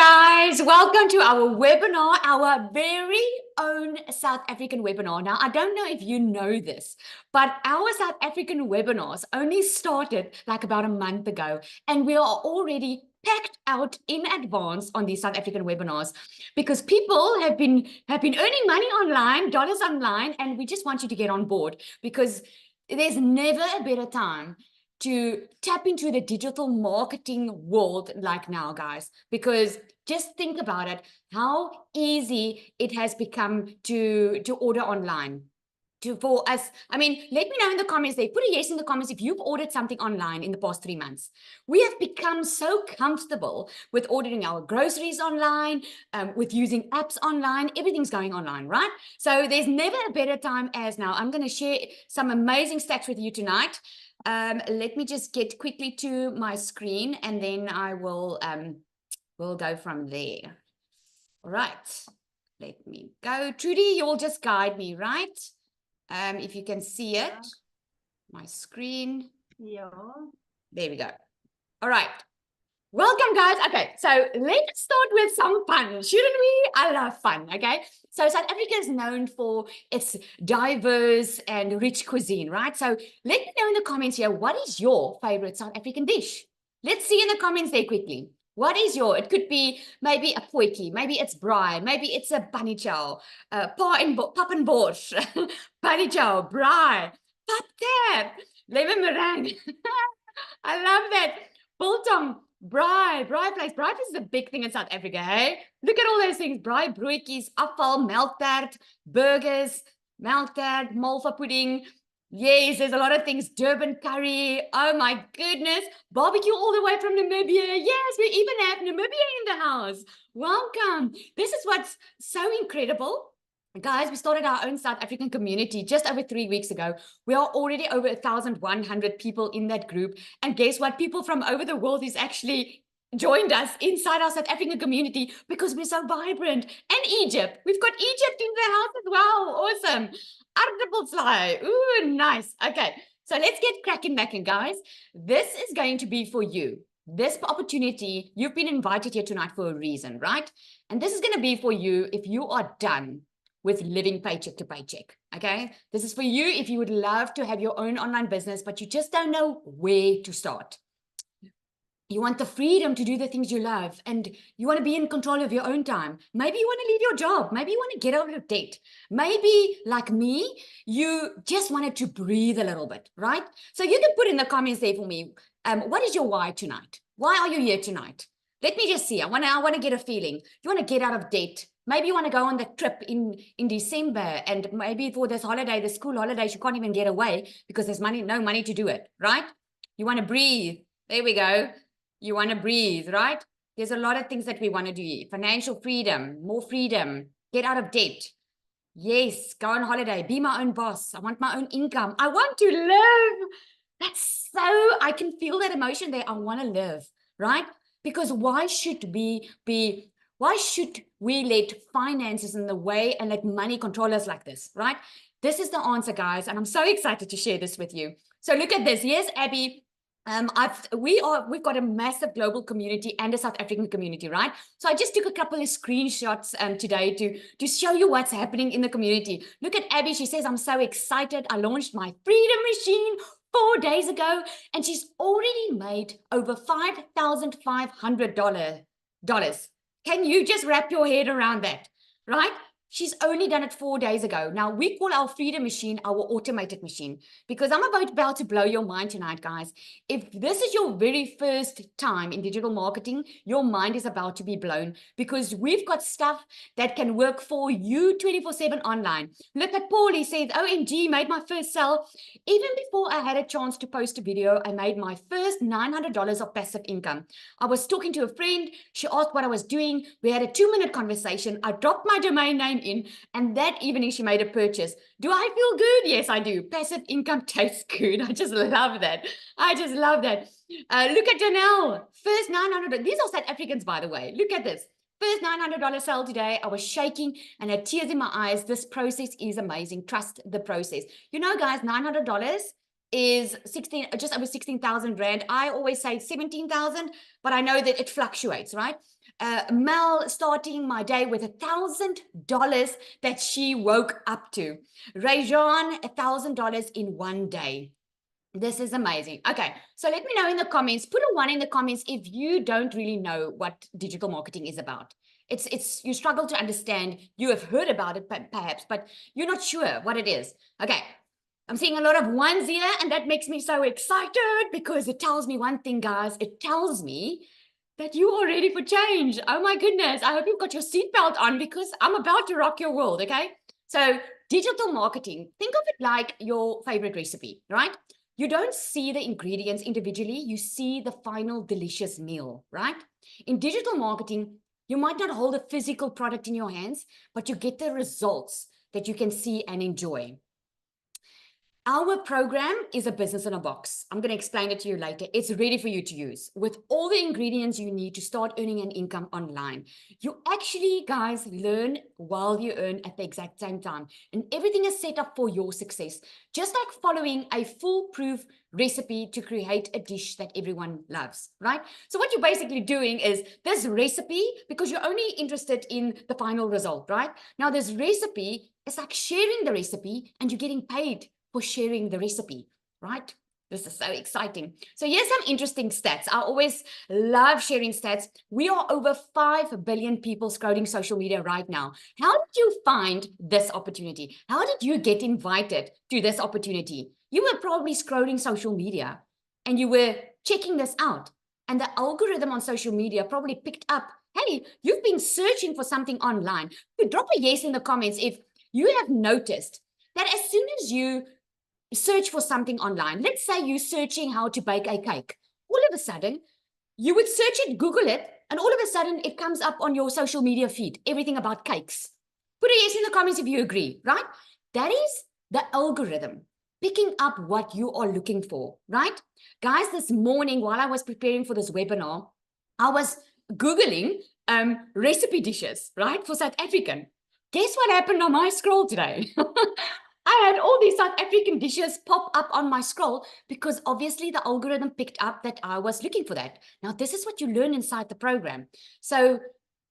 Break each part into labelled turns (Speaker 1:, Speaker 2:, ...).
Speaker 1: guys, welcome to our webinar, our very own South African webinar. Now, I don't know if you know this, but our South African webinars only started like about a month ago, and we are already packed out in advance on these South African webinars because people have been earning money online, dollars online, and we just want you to get on board because there's never a better time to tap into the digital marketing world like now, guys, because just think about it, how easy it has become to order online. For us, I mean, let me know in the comments there. Put a yes in the comments if you've ordered something online in the past 3 months. We have become so comfortable with ordering our groceries online, with using apps online. Everything's going online, right? So there's never a better time as now. I'm going to share some amazing stats with you tonight. Let me just get quickly to my screen and then I will we'll go from there. All right, let me go. Trudy, you'll just guide me, right? If you can see it, my screen.
Speaker 2: Yeah.
Speaker 1: There we go. All right. Welcome, guys. Okay, so let's start with some fun, shouldn't we? I love fun, okay? So South Africa is known for its diverse and rich cuisine, right? So let me know in the comments here, what is your favorite South African dish? Let's see in the comments there quickly. What is your, it could be maybe a potjie, maybe it's braai, maybe it's a bunny chow, pap and borscht, bunny chow, braai, pap tap, lemon meringue. I love that. Biltong, braai vleis. Braai vleis is a big thing in South Africa, hey? Look at all those things. Braai broodjies, afval, melktert, burgers, melktert, malva pudding. Yes, there's a lot of things. Durban curry. Oh my goodness. Barbecue all the way from Namibia. Yes, we even have Namibia in the house. Welcome. This is what's so incredible. Guys, we started our own South African community just over 3 weeks ago. We are already over 1,100 people in that group. And guess what? People from over the world is actually joined us inside our South African community because we're so vibrant. And Egypt. We've got Egypt in the house as well. Awesome. Aardappelslaai. Ooh, nice. Okay, so let's get cracking back in, guys. This is going to be for you. This opportunity, you've been invited here tonight for a reason, right? And this is going to be for you if you are done with living paycheck to paycheck, okay? This is for you if you would love to have your own online business, but you just don't know where to start. You want the freedom to do the things you love, and you want to be in control of your own time. Maybe you want to leave your job. Maybe you want to get out of debt. Maybe, like me, you just wanted to breathe a little bit, right? So you can put in the comments there for me, what is your why tonight? Why are you here tonight? Let me just see. I want to get a feeling. You want to get out of debt. Maybe you want to go on the trip in December, and maybe for this holiday, the school holidays, you can't even get away because there's no money to do it, right? You want to breathe. There we go. You want to breathe, right? There's a lot of things that we want to do. Financial freedom, more freedom, get out of debt. Yes, go on holiday, be my own boss. I want my own income. I want to live. That's so, I can feel that emotion there. I want to live, right? Because why should we let finances in the way and let money control us like this, right? This is the answer, guys, and I'm so excited to share this with you. So look at this. Here's Abby. We've got a massive global community and a South African community, right? So I just took a couple of screenshots today to show you what's happening in the community. Look at Abby. She says, I'm so excited. I launched my Freedom Machine 4 days ago, and she's already made over $5,500. Can you just wrap your head around that, right? She's only done it 4 days ago. Now, we call our Freedom Machine our automated machine, because I'm about to blow your mind tonight, guys. If this is your very first time in digital marketing, your mind is about to be blown, because we've got stuff that can work for you 24/7 online. Look at Paul. He says, OMG, made my first sale. Even before I had a chance to post a video, I made my first $900 of passive income. I was talking to a friend. She asked what I was doing. We had a 2-minute conversation. I dropped my domain name in, and that evening she made a purchase. Do I feel good? Yes, I do. Passive income tastes good. I just love that. I just love that. Look at Janelle. First $900. These are South Africans, by the way. Look at this. First $900 sale today. I was shaking and had tears in my eyes. This process is amazing. Trust the process. You know, guys, $900 is just over 16,000 Rand. I always say 17,000, but I know that it fluctuates, right? Mel starting my day with $1,000 that she woke up to. Rajan, $1,000 in one day. This is amazing. Okay, so let me know in the comments, put a 1 in the comments if you don't really know what digital marketing is about. It's you struggle to understand, you have heard about it perhaps, but you're not sure what it is. Okay, I'm seeing a lot of ones here, and that makes me so excited because it tells me one thing, guys. It tells me that you are ready for change. Oh my goodness. I hope you've got your seatbelt on because I'm about to rock your world, okay? So digital marketing, think of it like your favorite recipe, right? You don't see the ingredients individually, you see the final delicious meal, right? In digital marketing, you might not hold a physical product in your hands, but you get the results that you can see and enjoy. Our program is a business in a box. I'm going to explain it to you later. It's ready for you to use with all the ingredients you need to start earning an income online. You actually, guys, learn while you earn at the exact same time. And everything is set up for your success, just like following a foolproof recipe to create a dish that everyone loves, right? So what you're basically doing is this recipe, because you're only interested in the final result, right? Now this recipe is like sharing the recipe and you're getting paid for sharing the recipe, right? This is so exciting. So here's some interesting stats. I always love sharing stats. We are over 5 billion people scrolling social media right now. How did you find this opportunity? How did you get invited to this opportunity? You were probably scrolling social media and you were checking this out. And the algorithm on social media probably picked up, hey, you've been searching for something online. You drop a yes in the comments if you have noticed that as soon as you search for something online. Let's say you're searching how to bake a cake. All of a sudden, you would search it, Google it, and all of a sudden it comes up on your social media feed, everything about cakes. Put a yes in the comments if you agree, right? That is the algorithm picking up what you are looking for, right? Guys, this morning while I was preparing for this webinar, I was Googling recipe dishes, right, for South African. Guess what happened on my scroll today? I had all these South African dishes pop up on my scroll because obviously the algorithm picked up that I was looking for that. Now, this is what you learn inside the program. So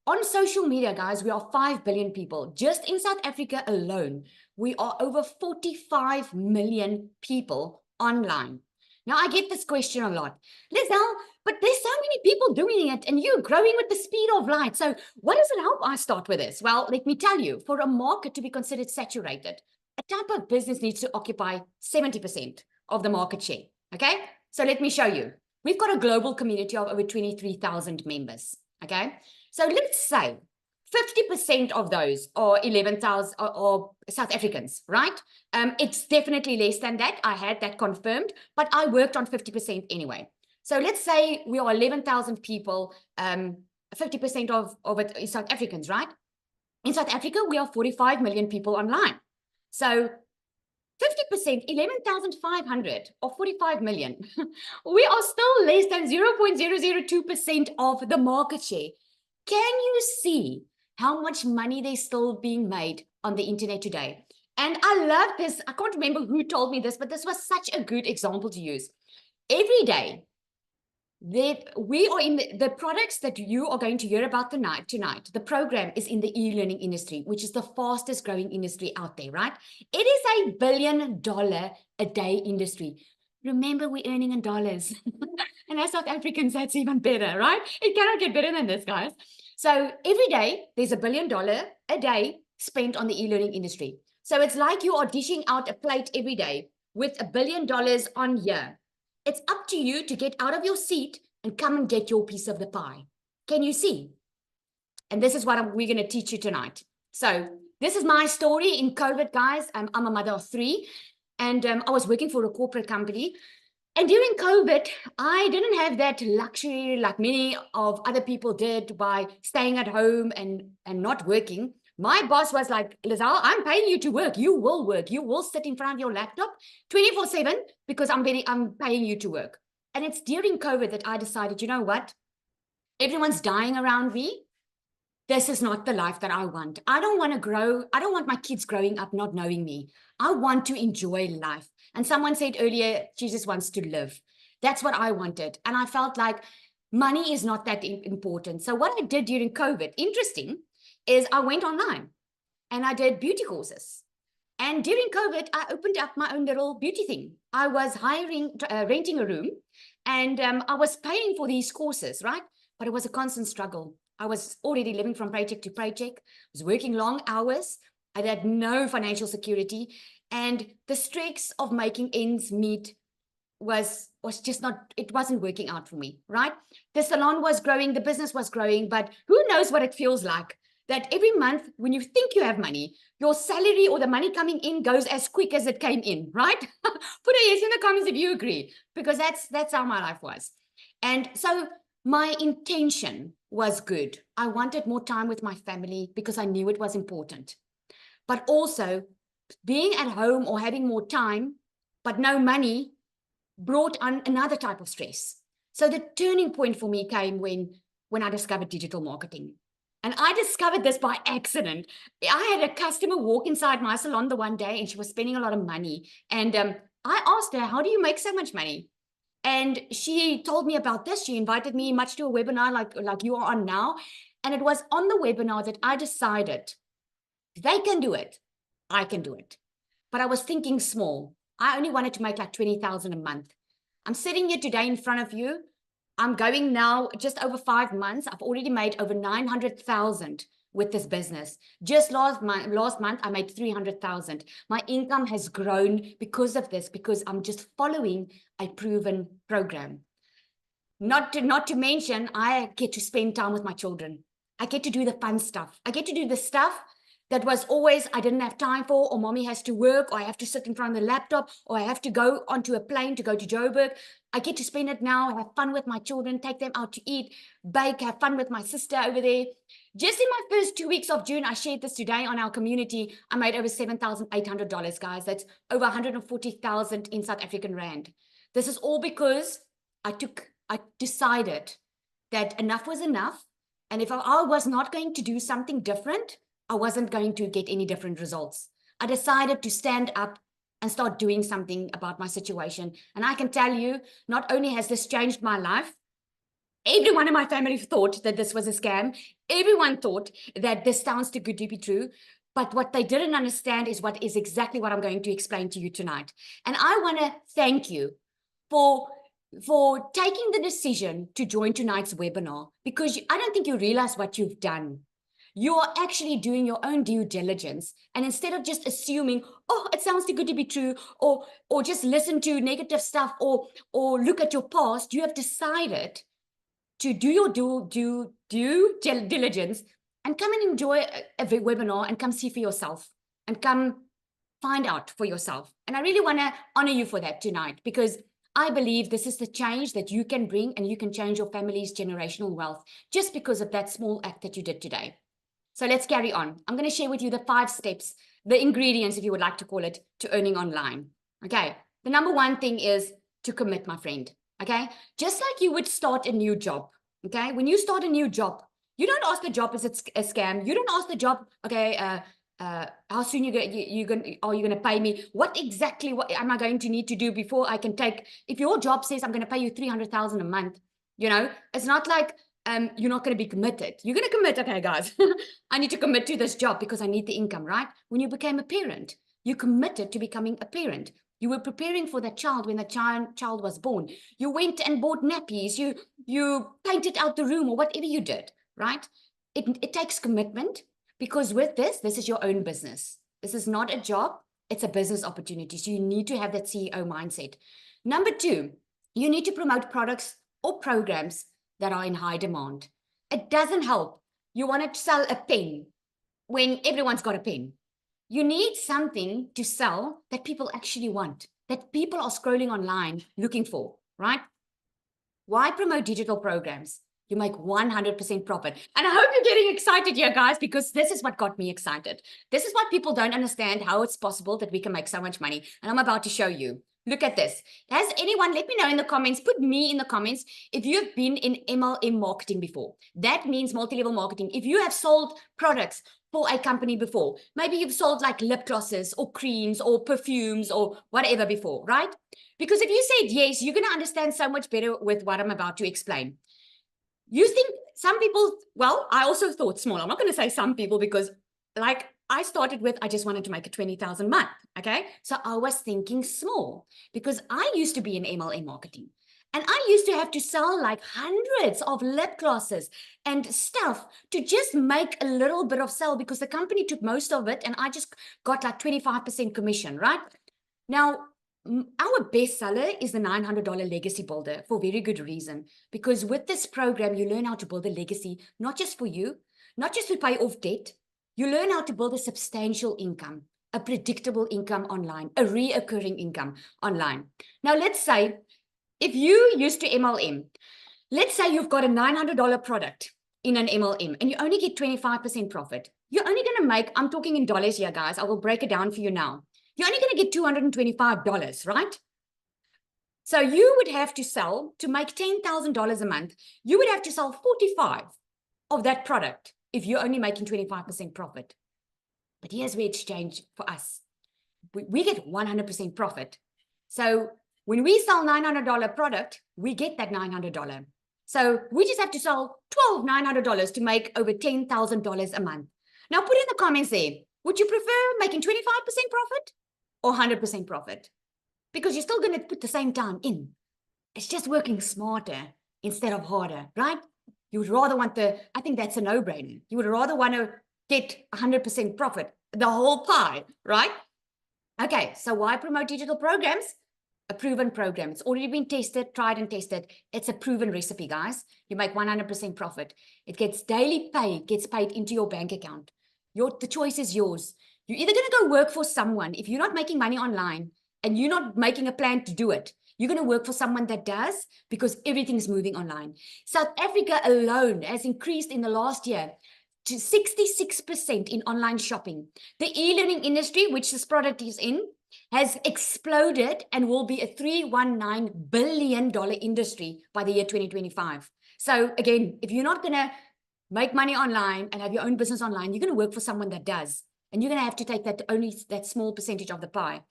Speaker 1: on social media, guys, we are 5 billion people. Just in South Africa alone, we are over 45 million people online. Now, I get this question a lot. Lizelle, but there's so many people doing it and you're growing with the speed of light. So what does it help I start with this? Well, let me tell you, for a market to be considered saturated, a type of business needs to occupy 70% of the market share, okay? So let me show you. We've got a global community of over 23,000 members, okay? So let's say 50% of those are 11,000 or South Africans, right? It's definitely less than that. I had that confirmed, but I worked on 50% anyway. So let's say we are 11,000 people, 50% of it is South Africans, right? In South Africa, we are 45 million people online. So 50%, 11,500 or 45 million. We are still less than 0.002% of the market share. Can you see how much money there's still being made on the internet today? And I love this. I can't remember who told me this, but this was such a good example to use. Every day, we are in the products that you are going to hear about tonight. The program is in the e-learning industry, which is the fastest growing industry out there, right? It is $1 billion a day industry. Remember, we're earning in dollars. And as South Africans, that's even better, right? It cannot get better than this, guys. So every day, there's $1 billion a day spent on the e-learning industry. So it's like you are dishing out a plate every day with $1 billion on here. It's up to you to get out of your seat and come and get your piece of the pie. Can you see? And this is what we're going to teach you tonight. So this is my story in COVID, guys. I'm a mother of 3, and I was working for a corporate company. And during COVID, I didn't have that luxury like many of other people did by staying at home and not working. My boss was like, Lizelle, I'm paying you to work. You will work. You will sit in front of your laptop 24/7 because I'm paying you to work. And it's during COVID that I decided, you know what? Everyone's dying around me. This is not the life that I want. I don't want to grow. I don't want my kids growing up not knowing me. I want to enjoy life. And someone said earlier, she just wants to live. That's what I wanted. And I felt like money is not that important. So what I did during COVID, interesting, is I went online and I did beauty courses. And during COVID, I opened up my own little beauty thing. I was renting a room, and I was paying for these courses, right? But it was a constant struggle. I was already living from paycheck to paycheck. I was working long hours. I had no financial security. And the stress of making ends meet was just not, it wasn't working out for me, right? The salon was growing, the business was growing, but who knows what it feels like that every month when you think you have money, your salary or the money coming in goes as quick as it came in, right? Put a yes in the comments if you agree, because that's how my life was. And so my intention was good. I wanted more time with my family because I knew it was important. But also being at home or having more time, but no money, brought on another type of stress. So the turning point for me came when I discovered digital marketing. And I discovered this by accident. I had a customer walk inside my salon the one day, and she was spending a lot of money. And I asked her, how do you make so much money? And she told me about this. She invited me much to a webinar like you are on now. And it was on the webinar that I decided, if they can do it, I can do it. But I was thinking small. I only wanted to make like 20,000 a month. I'm sitting here today in front of you. I'm going now just over 5 months. I've already made over 900,000 with this business. Just last month, I made 300,000. My income has grown because of this, because I'm just following a proven program. Not to mention, I get to spend time with my children. I get to do the fun stuff. I get to do the stuff that was always I didn't have time for, or mommy has to work, or I have to sit in front of the laptop, or I have to go onto a plane to go to Joburg. I get to spend it now, have fun with my children, take them out to eat, bake, have fun with my sister over there. Just in my first 2 weeks of June, I shared this today on our community, I made over $7,800, guys. That's over 140,000 in South African Rand. This is all because I decided that enough was enough. And if I was not going to do something different, I wasn't going to get any different results. I decided to stand up and start doing something about my situation. And I can tell you, not only has this changed my life, everyone in my family thought that this was a scam. Everyone thought that this sounds too good to be true. But what they didn't understand is what is exactly what I'm going to explain to you tonight. And I want to thank you for taking the decision to join tonight's webinar, because I don't think you realize what you've done. You are actually doing your own due diligence. And instead of just assuming, oh, it sounds too good to be true, or just listen to negative stuff, or look at your past, you have decided to do your due diligence and come and enjoy a webinar and come see for yourself and come find out for yourself. And I really want to honor you for that tonight, because I believe this is the change that you can bring, and you can change your family's generational wealth just because of that small act that you did today. So let's carry on. I'm going to share with you the 5 steps, the ingredients, if you would like to call it, to earning online. Okay. The number 1 thing is to commit, my friend. Okay. Just like you would start a new job. Okay. When you start a new job, you don't ask the job, is it a scam? You don't ask the job, okay, how soon are you going to pay me? What am I going to need to do before I can take, if your job says I'm going to pay you 300,000 a month, you know, it's not like, you're not going to be committed. You're going to commit. Okay, guys, I need to commit to this job because I need the income, right? When you became a parent, you committed to becoming a parent. You were preparing for that child when the child was born. You went and bought nappies. You painted out the room, or whatever you did, right? It takes commitment, because with this is your own business. This is not a job. It's a business opportunity. So you need to have that CEO mindset. Number 2, you need to promote products or programs that are in high demand. It doesn't help. You want to sell a pen when everyone's got a pen. You need something to sell that people actually want, that people are scrolling online looking for, right? Why promote digital programs? You make 100% profit. And I hope you're getting excited here, guys, because this is what got me excited. This is what people don't understand, how it's possible that we can make so much money. And I'm about to show you. Look at this. Has anyone, let me know in the comments, put me in the comments if you've been in MLM marketing before. That means multi-level marketing. If you have sold products for a company before, maybe you've sold like lip glosses or creams or perfumes or whatever before, right? Because if you said yes, you're going to understand so much better with what I'm about to explain. You think some people, well, I also thought small. I'm not going to say some people because like I started with, I just wanted to make a 20,000 a month. Okay. So I was thinking small because I used to be in MLM marketing and I used to have to sell like hundreds of lip glosses and stuff to just make a little bit of sale because the company took most of it and I just got like 25% commission, right? Now, our best seller is the $900 Legacy Builder for very good reason. Because with this program, you learn how to build a legacy, not just for you, not just to pay off debt. You learn how to build a substantial income, a predictable income online, a reoccurring income online. Now, let's say if you used to MLM, let's say you've got a $900 product in an MLM and you only get 25% profit. You're only going to make, I'm talking in dollars here, guys. I will break it down for you now. You're only going to get $225, right? So you would have to sell, to make $10,000 a month, you would have to sell 45 of that product if you're only making 25% profit. But here's where it's changed for us. We get 100% profit. So when we sell $900 product, we get that $900. So we just have to sell 12 $900 to make over $10,000 a month. Now put in the comments there, would you prefer making 25% profit or 100% profit? Because you're still going to put the same time in. It's just working smarter instead of harder, right? You would rather want I think that's a no-brainer. You would rather want to get 100% profit, the whole pie, right? Okay, so why promote digital programs? A proven program. It's already been tested, tried and tested. It's a proven recipe, guys. You make 100% profit. It gets daily pay, gets paid into your bank account. The choice is yours. You're either going to go work for someone. If you're not making money online and you're not making a plan to do it, you're going to work for someone that does because everything's moving online. South Africa alone has increased in the last year to 66% in online shopping. The e-learning industry, which this product is in, has exploded and will be a $319 billion industry by the year 2025. So again, if you're not going to make money online and have your own business online, you're going to work for someone that does. And you're going to have to take that small percentage of the pie.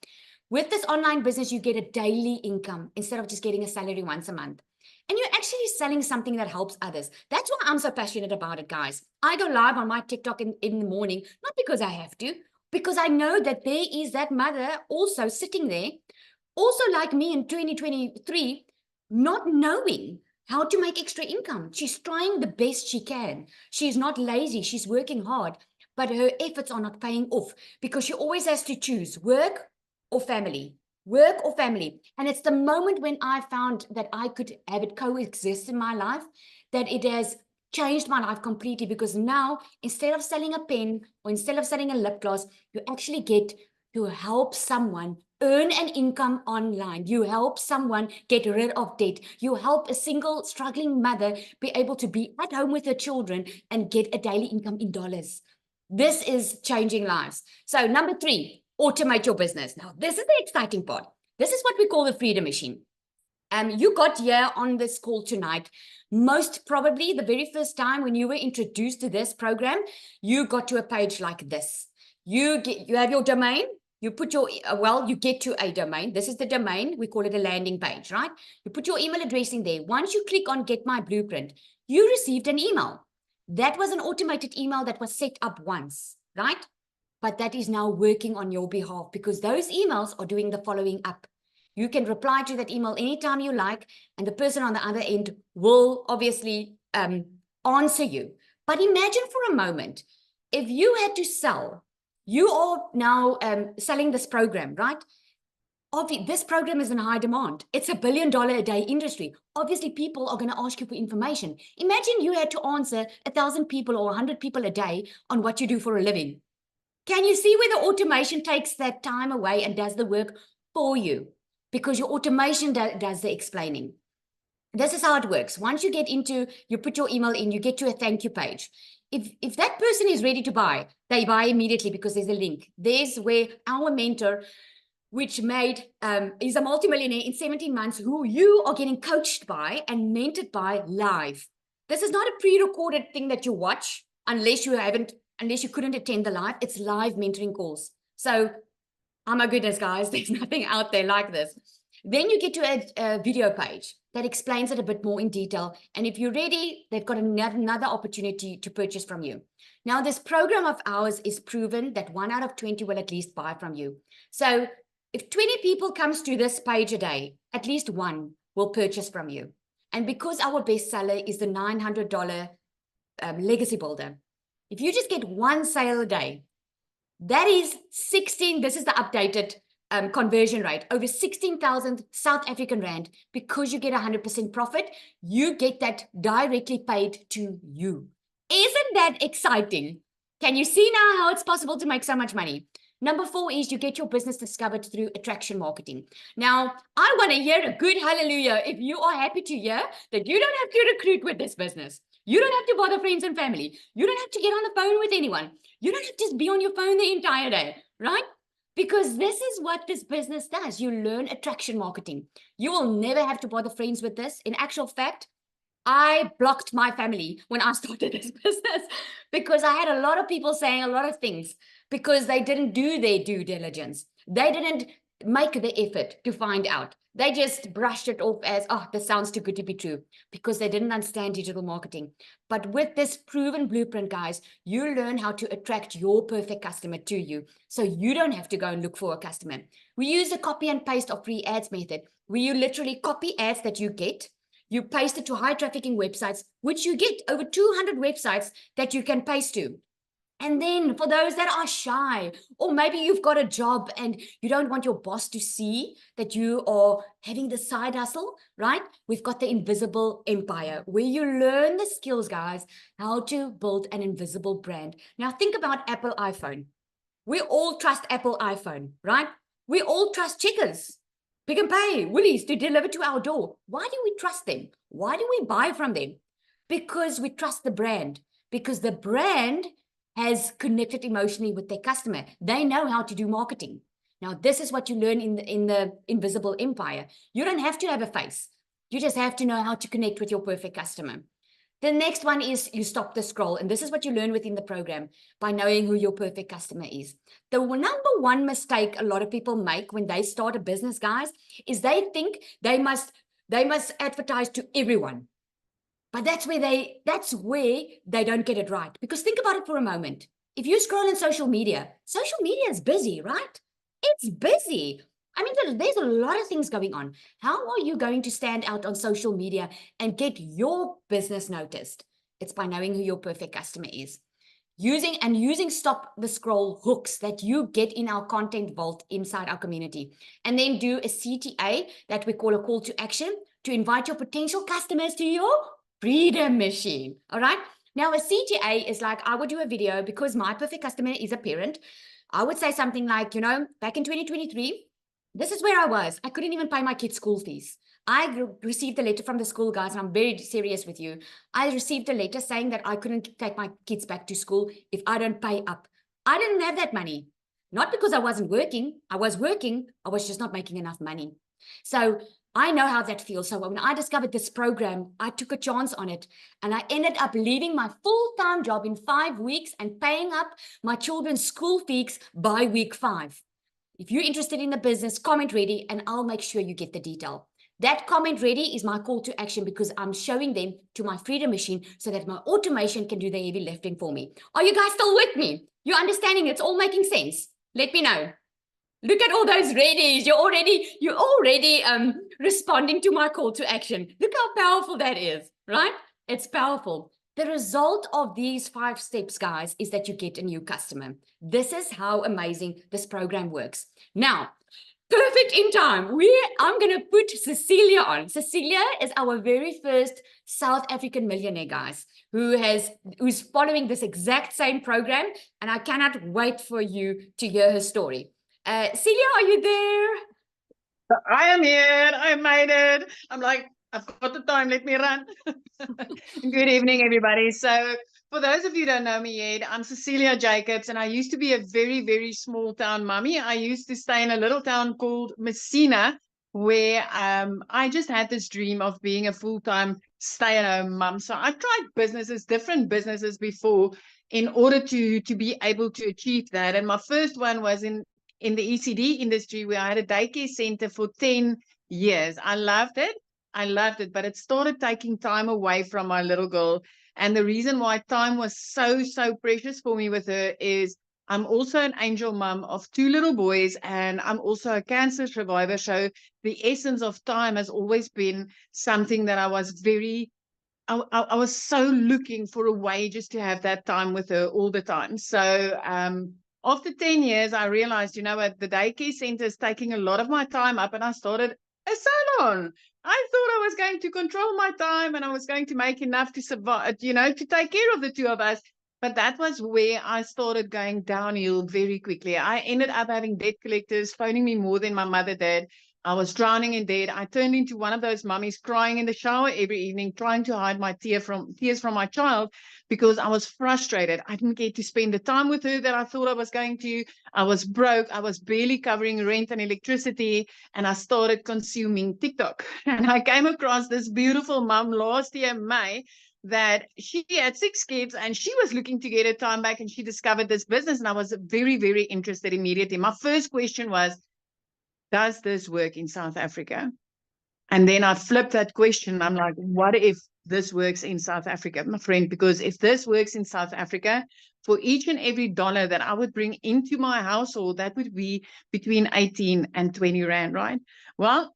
Speaker 1: With this online business, you get a daily income instead of just getting a salary once a month. And you're actually selling something that helps others. That's why I'm so passionate about it, guys. I go live on my TikTok in the morning, not because I have to, because I know that there is that mother also sitting there, also like me in 2023, not knowing how to make extra income. She's trying the best she can. She's not lazy. She's working hard, but her efforts are not paying off because she always has to choose work or family. Work or family. And it's the moment when I found that I could have it coexist in my life that it has changed my life completely, because now instead of selling a pen or instead of selling a lip gloss, you actually get to help someone earn an income online. You help someone get rid of debt. You help a single struggling mother be able to be at home with her children and get a daily income in dollars. This is changing lives. So number 3, automate your business. Now, this is the exciting part. This is what we call the freedom machine. You got here on this call tonight, most probably the very first time when you were introduced to this program, you got to a page like this. You have your domain, you put your, you get to a domain. This is the domain. We call it a landing page, right? You put your email address in there. Once you click on Get My Blueprint, you received an email. That was an automated email that was set up once, right? But that is now working on your behalf because those emails are doing the following up. You can reply to that email anytime you like, and the person on the other end will obviously answer you. But imagine for a moment, if you had to sell, you are now selling this program, right? This program is in high demand. It's $1 billion a day industry. Obviously, people are going to ask you for information. Imagine you had to answer 1,000 people or 100 people a day on what you do for a living. Can you see where the automation takes that time away and does the work for you? Because your automation does the explaining. This is how it works. Once you get into, you put your email in, you get to a thank you page. If that person is ready to buy, they buy immediately because there's a link. There's where our mentor which made, is a multimillionaire in 17 months who you are getting coached by and mentored by live. This is not a pre-recorded thing that you watch unless you couldn't attend the live. It's live mentoring calls. So, oh my goodness, guys, there's nothing out there like this. Then you get to a video page that explains it a bit more in detail. And if you're ready, they've got another opportunity to purchase from you. Now, this program of ours is proven that 1 out of 20 will at least buy from you. So if 20 people comes to this page a day, at least one will purchase from you. And because our bestseller is the $900 legacy builder, if you just get one sale a day, that is 16, this is the updated conversion rate, over 16,000 South African Rand. Because you get 100% profit, you get that directly paid to you. Isn't that exciting? Can you see now how it's possible to make so much money? Number 4 is you get your business discovered through attraction marketing. Now, I want to hear a good hallelujah if you are happy to hear that you don't have to recruit with this business. You don't have to bother friends and family. You don't have to get on the phone with anyone. You don't have to just be on your phone the entire day, right? Because this is what this business does. You learn attraction marketing. You will never have to bother friends with this. In actual fact, I blocked my family when I started this business because I had a lot of people saying a lot of things because they didn't do their due diligence. They didn't make the effort to find out. They just brushed it off as, oh, this sounds too good to be true, because they didn't understand digital marketing. But with this proven blueprint, guys, you learn how to attract your perfect customer to you. So you don't have to go and look for a customer. We use the copy and paste of free ads method, where you literally copy ads that you get, you paste it to high trafficking websites, which you get over 200 websites that you can paste to. And then for those that are shy, or maybe you've got a job and you don't want your boss to see that you are having the side hustle, right? We've got the Invisible Empire, where you learn the skills, guys, how to build an invisible brand. Now think about Apple iPhone. We all trust Apple iPhone, right? We all trust Checkers, Pick n Pay, Woolies to deliver to our door. Why do we trust them? Why do we buy from them? Because we trust the brand, because the brand has connected emotionally with their customer. They know how to do marketing. Now, this is what you learn in the Invisible Empire. You don't have to have a face. You just have to know how to connect with your perfect customer. The next one is you stop the scroll. And this is what you learn within the program by knowing who your perfect customer is. The number one mistake a lot of people make when they start a business, guys, is they think they must advertise to everyone. But that's where they don't get it right. Because think about it for a moment. If you scroll in social media is busy, right? It's busy. I mean, there's a lot of things going on. How are you going to stand out on social media and get your business noticed? It's by knowing who your perfect customer is. Using stop the scroll hooks that you get in our content vault inside our community. And then do a CTA that we call a call to action to invite your potential customers to your Freedom Machine. All right. Now, a CTA is like, I would do a video because my perfect customer is a parent. I would say something like, back in 2023, this is where I was. I couldn't even pay my kids' school fees. I received a letter from the school, guys, and I'm very serious with you. I received a letter saying that I couldn't take my kids back to school if I don't pay up. I didn't have that money. Not because I wasn't working. I was working. I was just not making enough money. So I know how that feels. So when I discovered this program, I took a chance on it, and I ended up leaving my full-time job in 5 weeks and paying up my children's school fees by week 5. If you're interested in the business, comment ready, and I'll make sure you get the detail. That comment ready is my call to action, because I'm showing them to my Freedom Machine so that my automation can do the heavy lifting for me. Are you guys still with me? You're understanding? It's all making sense. Let me know. Look at all those readies. You're already responding to my call to action. Look how powerful that is, right? It's powerful. The result of these 5 steps, guys, is that you get a new customer. This is how amazing this program works. Now, perfect in time. I'm going to put Cecilia on. Cecilia is our very first South African millionaire, guys, who's following this exact same program, and I cannot wait for you to hear her story. Celia, are you there?
Speaker 2: I am here. I made it. I'm like, I've got the time. Let me run. Good evening, everybody. So For those of you who don't know me yet, I'm Cecilia Jacobs, and I used to be a very, very small town mummy. I used to stay in a little town called Messina, where I just had this dream of being a full-time stay-at-home mum. So I tried different businesses before, in order to be able to achieve that. And my first one was in the ECD industry, where I had a daycare center for 10 years. I loved it, but it started taking time away from my little girl. And the reason why time was so precious for me with her is I'm also an angel mom of 2 little boys, and I'm also a cancer survivor. So the essence of time has always been something that I was I was so looking for a way just to have that time with her all the time. So after 10 years, I realized, you know what, the daycare center is taking a lot of my time up, and I started a salon. I thought I was going to control my time, and I was going to make enough to survive, you know, to take care of the 2 of us. But that was where I started going downhill very quickly. I ended up having debt collectors phoning me more than my mother did. I was drowning in debt. I turned into one of those mummies crying in the shower every evening, trying to hide my tears from my child, because I was frustrated. I didn't get to spend the time with her that I thought I was going to. I was broke. I was barely covering rent and electricity, and I started consuming TikTok. And I came across this beautiful mum last year, May, that she had 6 kids, and she was looking to get her time back, and she discovered this business, and I was very, very interested immediately. My first question was, does this work in South Africa? And then I flipped that question. I'm like, what if this works in South Africa, my friend? Because if this works in South Africa, for each and every dollar that I would bring into my household, that would be between 18 and 20 Rand, right? Well,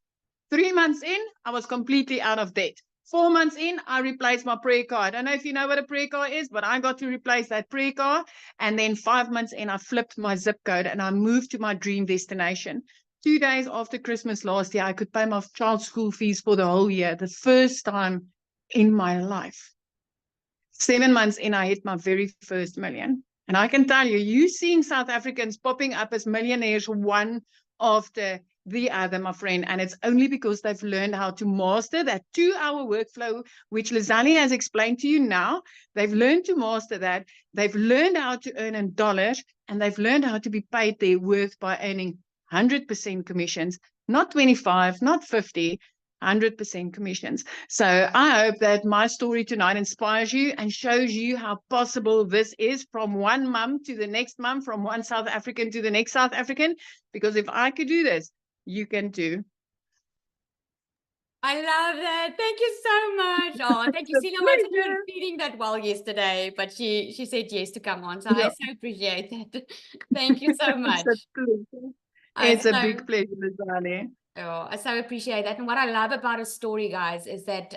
Speaker 2: 3 months in, I was completely out of debt. 4 months in, I replaced my prayer car. I don't know if you know what a prayer car is, but I got to replace that prayer car. And then 5 months in, I flipped my zip code and I moved to my dream destination. 2 days after Christmas last year, I could pay my child's school fees for the whole year, the first time in my life. 7 months in, I hit my very first million. And I can tell you, you seeing South Africans popping up as millionaires one after the other, my friend, and it's only because they've learned how to master that 2-hour workflow, which Lizali has explained to you now. They've learned to master that. They've learned how to earn in dollars, and they've learned how to be paid their worth by earning 100% commissions, not 25, not 50, 100% commissions. So I hope that my story tonight inspires you and shows you how possible this is, from one mum to the next mum, from one South African to the next South African. Because if I could do this, you can too.
Speaker 1: I love that. Thank you so much. Oh, thank you. Celia wasn't even feeling that well yesterday, but she said yes to come on. So I so appreciate that. Thank you so much.
Speaker 2: It's a big pleasure, Lizali.
Speaker 1: Oh, I so appreciate that. And what I love about her story, guys, is that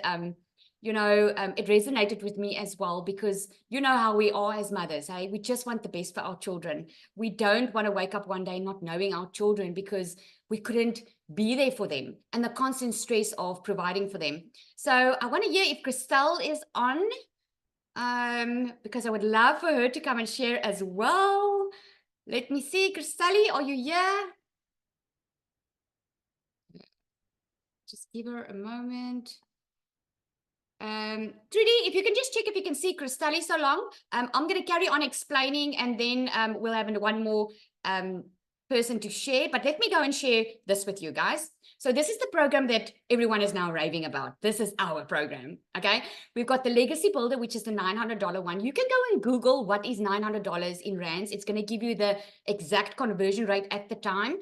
Speaker 1: you know, it resonated with me as well, because you know how we are as mothers, hey? We just want the best for our children. We don't want to wake up one day not knowing our children because we couldn't be there for them, and the constant stress of providing for them. So I want to hear if Christelle is on, because I would love for her to come and share as well. Let me see. Christelle, are you here? Just give her a moment. Trudy, if you can just check if you can see Christelle so long. I'm going to carry on explaining, and then we'll have one more person to share. But let me go and share this with you guys. So this is the program that everyone is now raving about. This is our program, okay? We've got the Legacy Builder, which is the $900 one. You can go and Google what is $900 in rands. It's going to give you the exact conversion rate at the time.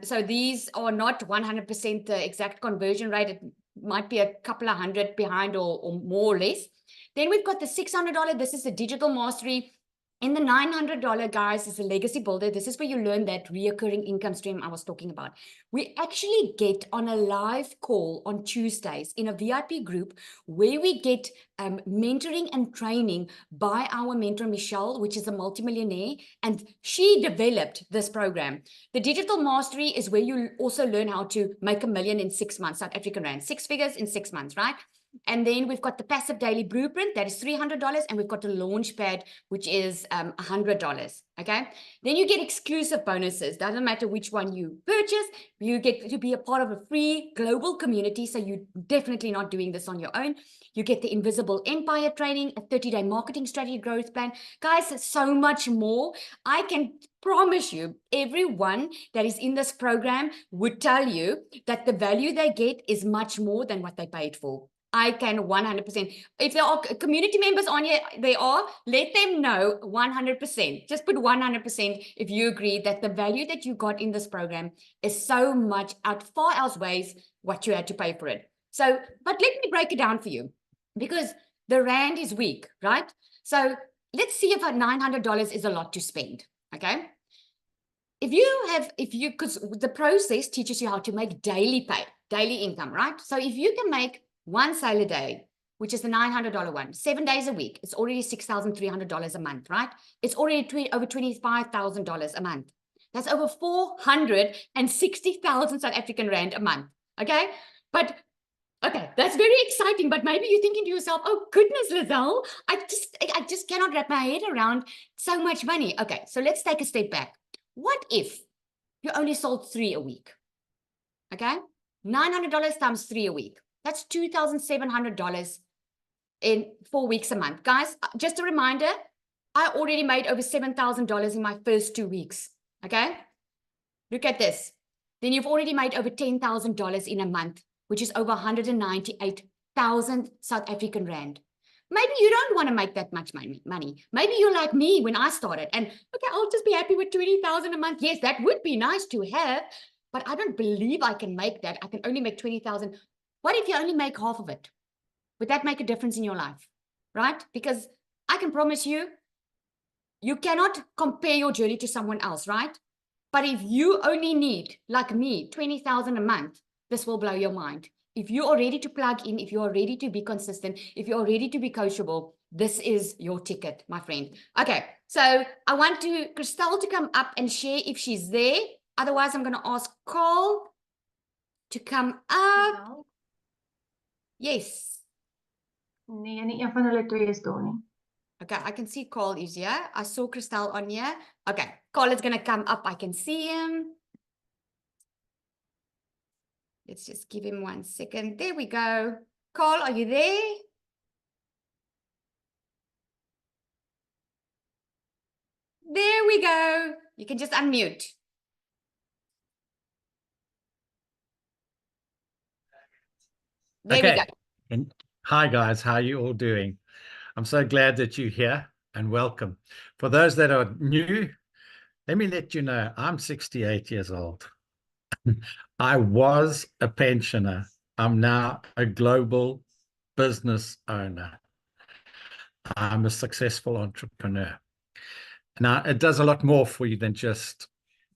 Speaker 1: So these are not 100% the exact conversion rate. It might be a couple of hundred behind or more or less. Then we've got the $600. This is the Digital Mastery. In the $900, guys, is a Legacy Builder. This is where you learn that reoccurring income stream I was talking about. We actually get on a live call on Tuesdays in a VIP group where we get mentoring and training by our mentor, Michelle, which is a multimillionaire, and she developed this program. The Digital Mastery is where you also learn how to make $1 million in 6 months, South African rand, 6 figures in 6 months, right? And then we've got the passive daily blueprint, that is $300. And we've got the launch pad, which is $100. Okay. Then you get exclusive bonuses. Doesn't matter which one you purchase, you get to be a part of a free global community. So you're definitely not doing this on your own. You get the Invisible Empire training, a 30-day marketing strategy growth plan. Guys, it's so much more. I can promise you, everyone that is in this program would tell you that the value they get is much more than what they paid for. I can 100%. If there are community members on here, let them know 100%. Just put 100% if you agree that the value that you got in this program is so much far outweighs what you had to pay for it. So, but let me break it down for you, because the rand is weak, right? So let's see if $900 is a lot to spend, okay? Because the process teaches you how to make daily pay, daily income, right? So if you can make one sale a day, which is the $900 one, 7 days a week, it's already $6,300 a month, right? It's already over $25,000 a month. That's over 460,000 South African rand a month, okay? But okay, that's very exciting, but maybe you're thinking to yourself, oh goodness, Lizelle, I just cannot wrap my head around so much money. Okay, so let's take a step back. What if you only sold 3 a week? Okay, $900 times 3 a week. That's $2,700 in 4 weeks a month. Guys, just a reminder, I already made over $7,000 in my first 2 weeks. Okay, look at this. Then you've already made over $10,000 in a month, which is over 198,000 South African rand. Maybe you don't want to make that much money. Maybe you're like me when I started and, okay, I'll just be happy with 20,000 a month. Yes, that would be nice to have, but I don't believe I can make that. I can only make 20,000. What if you only make half of it? Would that make a difference in your life? Right? Because I can promise you, you cannot compare your journey to someone else, right? But if you only need, like me, 20,000 a month, this will blow your mind. If you are ready to plug in, if you are ready to be consistent, if you are ready to be coachable, this is your ticket, my friend. Okay, so I want Christelle to come up and share if she's there. Otherwise, I'm going to ask Carl to come up. Yes.
Speaker 3: Nee, nie een van hulle twee is daar nie.
Speaker 1: Okay, I can see Carl is here. I saw Christelle on here. Okay, Carl is going to come up. I can see him. Let's just give him 1 second. There we go. Carl, are you there? There we go. You can just unmute. There we go.
Speaker 4: And hi guys, how are you all doing? I'm so glad that you're here and welcome. For those that are new, let me let you know, I'm 68 years old. I was a pensioner. I'm now a global business owner. I'm a successful entrepreneur. Now, it does a lot more for you than just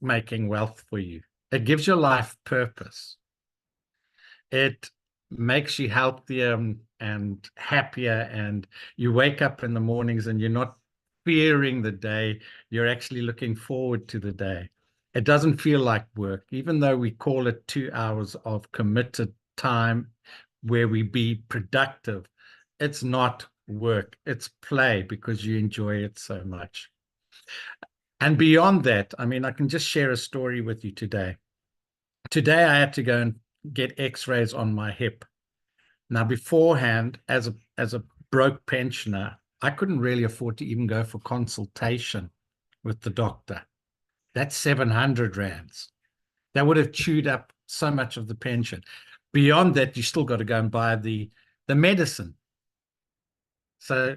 Speaker 4: making wealth for you. It gives your life purpose. It makes you healthier and happier, and you wake up in the mornings and you're not fearing the day. You're actually looking forward to the day. It doesn't feel like work, even though we call it 2 hours of committed time where we be productive. It's not work, it's play, because you enjoy it so much. And beyond that, I mean, I can just share a story with you today. Today, I had to go and get x-rays on my hip. Now, beforehand, as a broke pensioner, I couldn't really afford to even go for consultation with the doctor. That's 700 rands. That would have chewed up so much of the pension. Beyond that, you still got to go and buy the medicine. So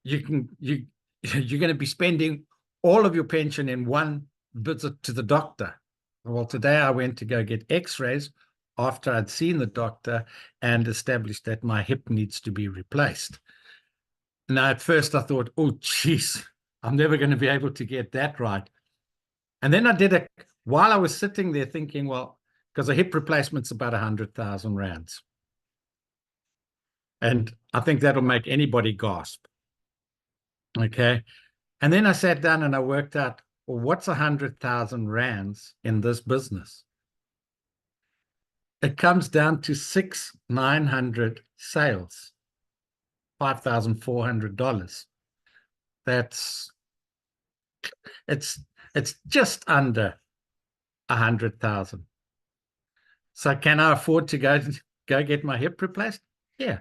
Speaker 4: you're going to be spending all of your pension in one visit to the doctor. Well, today I went to go get x-rays after I'd seen the doctor and established that my hip needs to be replaced. Now, at first I thought, oh, geez, I'm never going to be able to get that right. And then I did it while I was sitting there thinking, well, because a hip replacement's about 100,000 rands. And I think that'll make anybody gasp. Okay. And then I sat down and I worked out, well, what's 100,000 rands in this business? it comes down to 900 sales, $5,400. It's just under 100,000. So can I afford to go get my hip replaced? Yeah.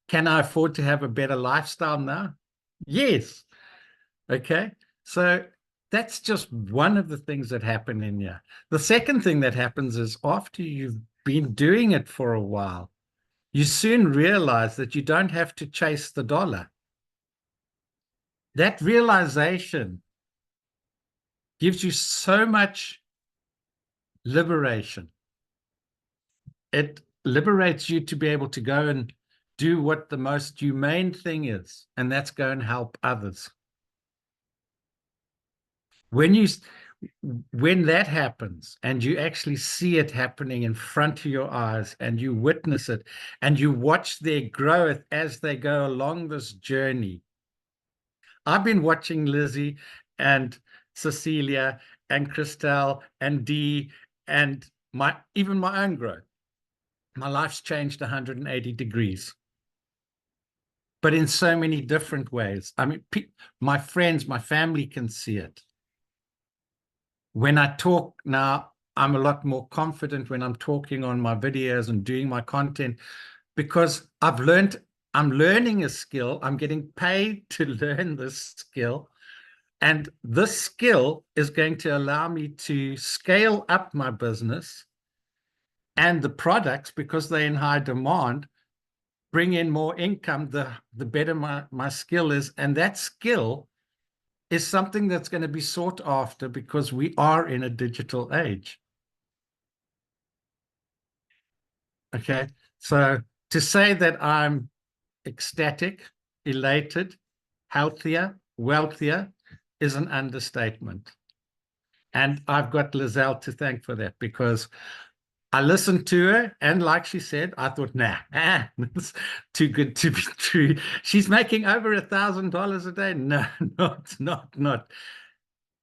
Speaker 4: Can I afford to have a better lifestyle now? Yes. Okay. So that's just one of the things that happen in here. The second thing that happens is after you've been doing it for a while, you soon realize that you don't have to chase the dollar. That realization gives you so much liberation. It liberates you to be able to go and do what the most humane thing is, and that's go and help others. When that happens and you actually see it happening in front of your eyes and you witness it and you watch their growth as they go along this journey. I've been watching Lizzie and Cecilia and Christelle and Dee and even my own growth. My life's changed 180 degrees, but in so many different ways. I mean, my friends, my family can see it. When I talk now, I'm a lot more confident when I'm talking on my videos and doing my content, because I'm learning a skill. I'm getting paid to learn this skill. And this skill is going to allow me to scale up my business and the products, because they're in high demand, bring in more income, the better my skill is. And that skill is something that's going to be sought after because we are in a digital age. Okay, so to say that I'm ecstatic, elated, healthier, wealthier is an understatement. And I've got Lizelle to thank for that, because I listened to her, and like she said, I thought, nah, it's too good to be true. She's making over $1,000 a day. No, not.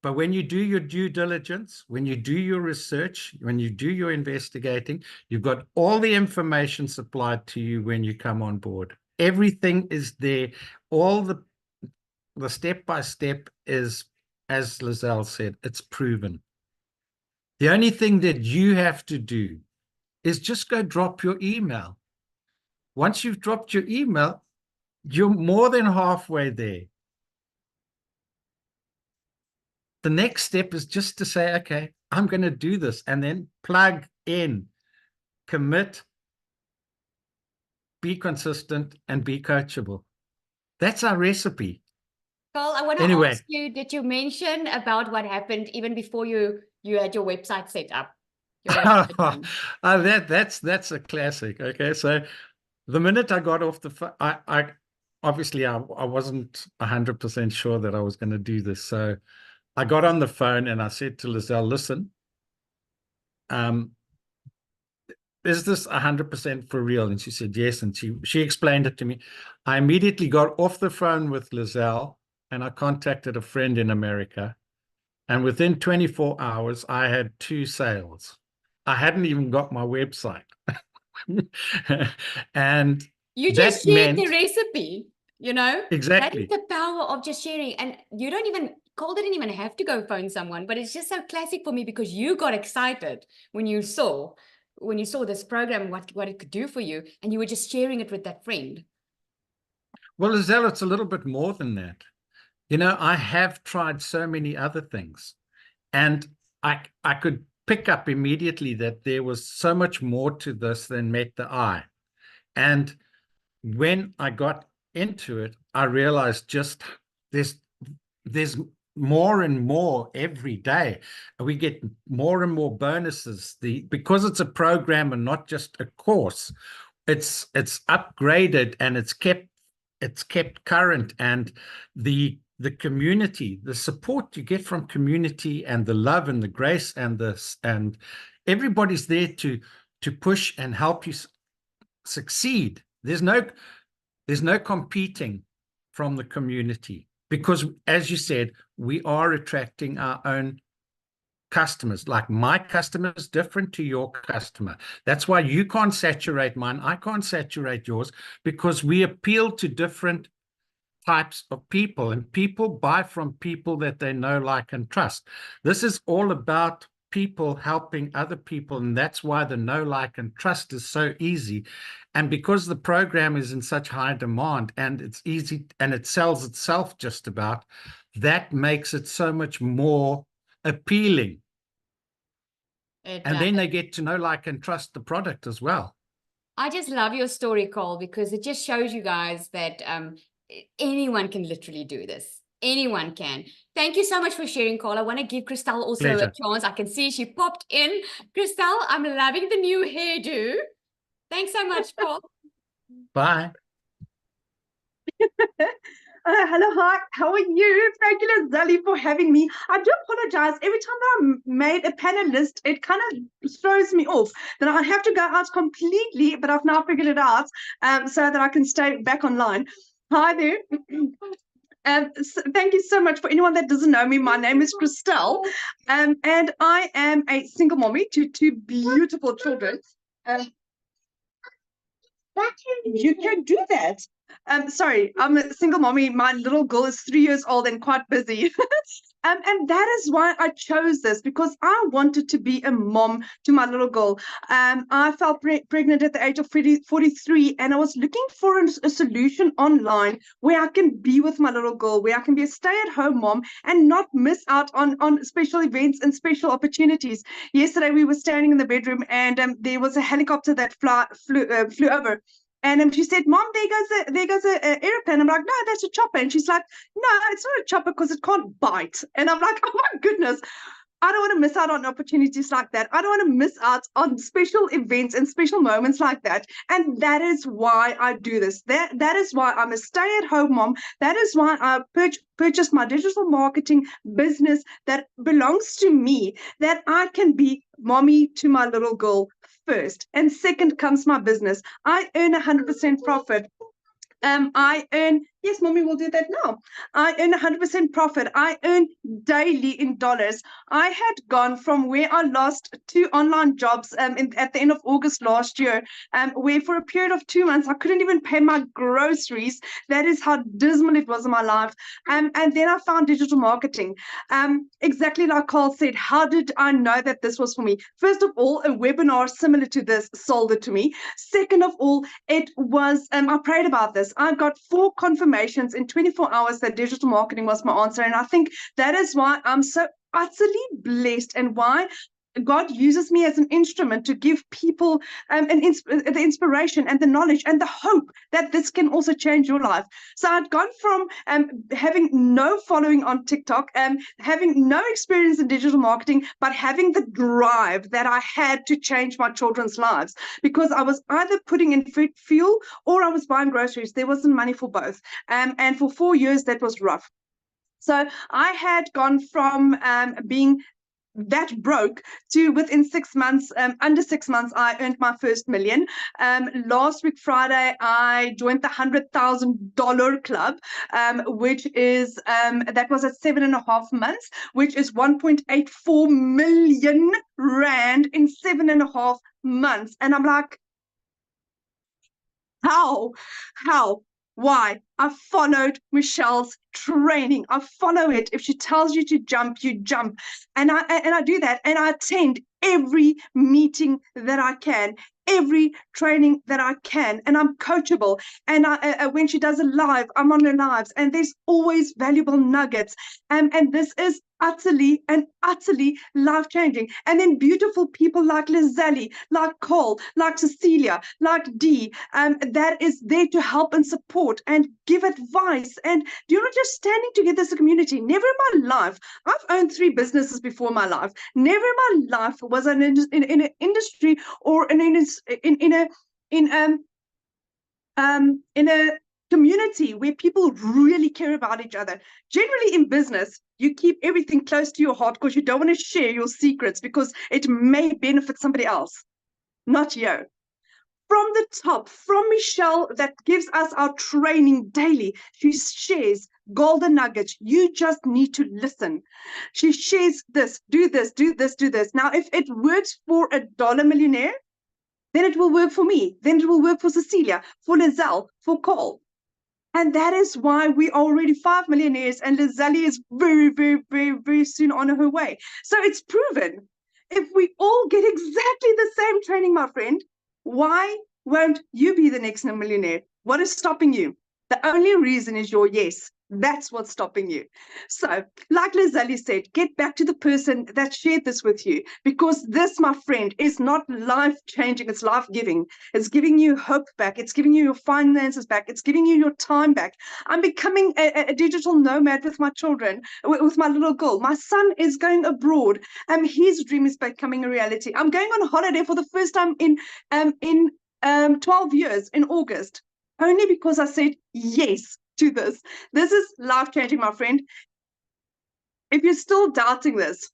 Speaker 4: But when you do your due diligence, when you do your research, when you do your investigating, you've got all the information supplied to you when you come on board. Everything is there. All the step-by-step is, as Lizelle said, it's proven. The only thing that you have to do is just go drop your email. Once you've dropped your email, you're more than halfway there. The next step is just to say, okay, I'm going to do this, and then plug in, commit, be consistent, and be coachable. That's our recipe.
Speaker 1: Carl, I want to ask you, did you mention about what happened even before you had your website set up?
Speaker 4: That's a classic. Okay, so the minute I got off the phone, I obviously I wasn't 100% sure that I was going to do this. So I got on the phone and I said to Lizelle, listen, is this 100% for real? And she said yes, and she explained it to me. I immediately got off the phone with Lizelle and I contacted a friend in America, and within 24 hours I had 2 sales. I hadn't even got my website. And
Speaker 1: you just shared the recipe, you know?
Speaker 4: Exactly.
Speaker 1: That is the power of just sharing. And Carl didn't even have to go phone someone, but it's just so classic for me, because you got excited when you saw this program, what it could do for you, and you were just sharing it with that friend.
Speaker 4: Well, Lizelle, it's a little bit more than that. You know, I have tried so many other things, and I could pick up immediately that there was so much more to this than met the eye. And when I got into it, I realized just there's more and more every day. We get more and more bonuses. Because it's a program and not just a course, it's upgraded and it's kept current, and the community, the support you get from community, and the love and the grace and everybody's there to push and help you succeed. There's no competing from the community, because, as you said, we are attracting our own customers. Like my customer is different to your customer. That's why you can't saturate mine. I can't saturate yours, because we appeal to different types of people, and people buy from people that they know, like, and trust. This is all about people helping other people, and that's why the know, like, and trust is so easy. And because the program is in such high demand and it's easy and it sells itself just about, that makes it so much more appealing. And then they get to know, like, and trust the product as well.
Speaker 1: I just love your story, Cole, because it just shows you guys that anyone can literally do this. Anyone can. Thank you so much for sharing, Cole. I want to give Christelle also
Speaker 4: Pleasure.
Speaker 1: a chance. I can see she popped in. Christelle, I'm loving the new hairdo. Thanks so much, Cole.
Speaker 4: Bye.
Speaker 5: Hello, hi, how are you? Thank you, Lizelle, for having me. I do apologize. Every time that I'm made a panelist, it kind of throws me off. Then I have to go out completely, but I've now figured it out so that I can stay back online. Hi there. So thank you so much. For anyone that doesn't know me, my name is Christelle, and I am a single mommy to two beautiful children. You can do that. Sorry, I'm a single mommy. My little girl is 3 years old and quite busy. And that is why I chose this, because I wanted to be a mom to my little girl. I fell pregnant at the age of 43, and I was looking for a solution online where I can be with my little girl, where I can be a stay-at-home mom and not miss out on special events and special opportunities. Yesterday, we were standing in the bedroom, and there was a helicopter that flew over. And she said, "Mom, there goes a airplane." I'm like, "No, that's a chopper." And she's like, "No, it's not a chopper because it can't bite." And I'm like, "Oh my goodness, I don't want to miss out on opportunities like that. I don't want to miss out on special events and special moments like that." And that is why I do this. That is why I'm a stay-at-home mom. That is why I purchased my digital marketing business that belongs to me, that I can be mommy to my little girl first, and second comes my business. I earn 100% profit. I earn, yes, mommy will do that now. I earn 100% profit. I earn daily in dollars. I had gone from where I lost 2 online jobs at the end of August last year, where for a period of 2 months, I couldn't even pay my groceries. That is how dismal it was in my life. And then I found digital marketing. Exactly like Carl said, how did I know that this was for me? First of all, a webinar similar to this sold it to me. Second of all, it was, I prayed about this. I got 4 confirmations in 24 hours that digital marketing was my answer. And I think that is why I'm so utterly blessed, and why God uses me as an instrument to give people the inspiration and the knowledge and the hope that this can also change your life. So I'd gone from having no following on TikTok, having no experience in digital marketing, but having the drive that I had to change my children's lives, because I was either putting in food fuel or I was buying groceries. There wasn't money for both. And for 4 years, that was rough. So I had gone from being that broke to within 6 months, under 6 months, I earned my first million. Last week, Friday, I joined the $100,000 club, which is, that was at 7.5 months, which is 1.84 million rand in 7.5 months. And I'm like, how? Why? I followed Michelle's training. I follow it. If she tells you to jump, you jump. And I do that. And I attend every meeting that I can, every training that I can. And I'm coachable. And when she does a live, I'm on her lives. And there's always valuable nuggets. And this is utterly life-changing. And then beautiful people like Lizelle, like Cole, like Cecilia, like Dee, that is there to help and support and give advice. And you're not just standing together as a community. Never in my life. I've owned 3 businesses before my life. Never in my life was I in an industry or in a community where people really care about each other. Generally in business, you keep everything close to your heart because you don't want to share your secrets because it may benefit somebody else, not you. From the top, from Michelle, that gives us our training daily, she shares golden nuggets. You just need to listen. She shares this, do this, do this, do this. Now, if it works for a dollar millionaire, then it will work for me. Then it will work for Cecilia, for Lizelle, for Cole. And that is why we are already 5 millionaires, and Lizelle is very, very, very, very soon on her way. So it's proven. If we all get exactly the same training, my friend, why won't you be the next millionaire? What is stopping you? The only reason is your yes. That's what's stopping you. So, like Lizelle said, get back to the person that shared this with you, because this, my friend, is not life-changing, it's life-giving. It's giving you hope back. It's giving you your finances back. It's giving you your time back. I'm becoming a digital nomad with my children, with my little girl. My son is going abroad. His dream is becoming a reality. I'm going on holiday for the first time in 12 years in August, only because I said yes to this. This is life-changing, my friend. If you're still doubting this,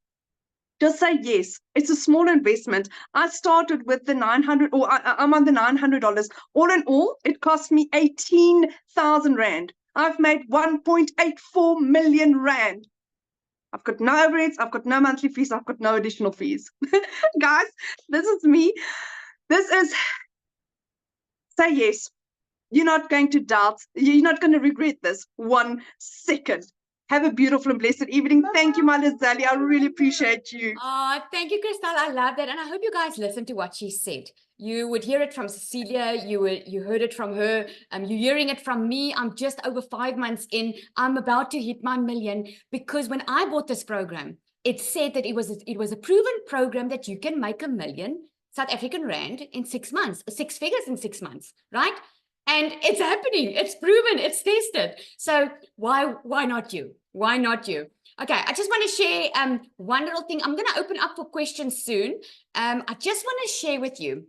Speaker 5: just say yes. It's a small investment. I started with the 900, or I'm on the $900. All in all, it cost me 18,000 Rand. I've made 1.84 million Rand. I've got no overheads, I've got no monthly fees, I've got no additional fees. Guys, this is me. This is, say yes. You're not going to doubt. You're not going to regret this 1 second. Have a beautiful and blessed evening. Thank you, my Lizelle. I really appreciate you.
Speaker 1: Oh, thank you, Crystal. I love that. And I hope you guys listened to what she said. You would hear it from Cecilia. You heard it from her. You're hearing it from me. I'm just over 5 months in. I'm about to hit my million, because when I bought this program, it said that it was a proven program that you can make $1 million South African Rand in 6 months, 6 figures in 6 months, right? And it's happening. It's proven. It's tested. So why not you? Why not you? Okay, I just want to share one little thing. I'm going to open up for questions soon. I just want to share with you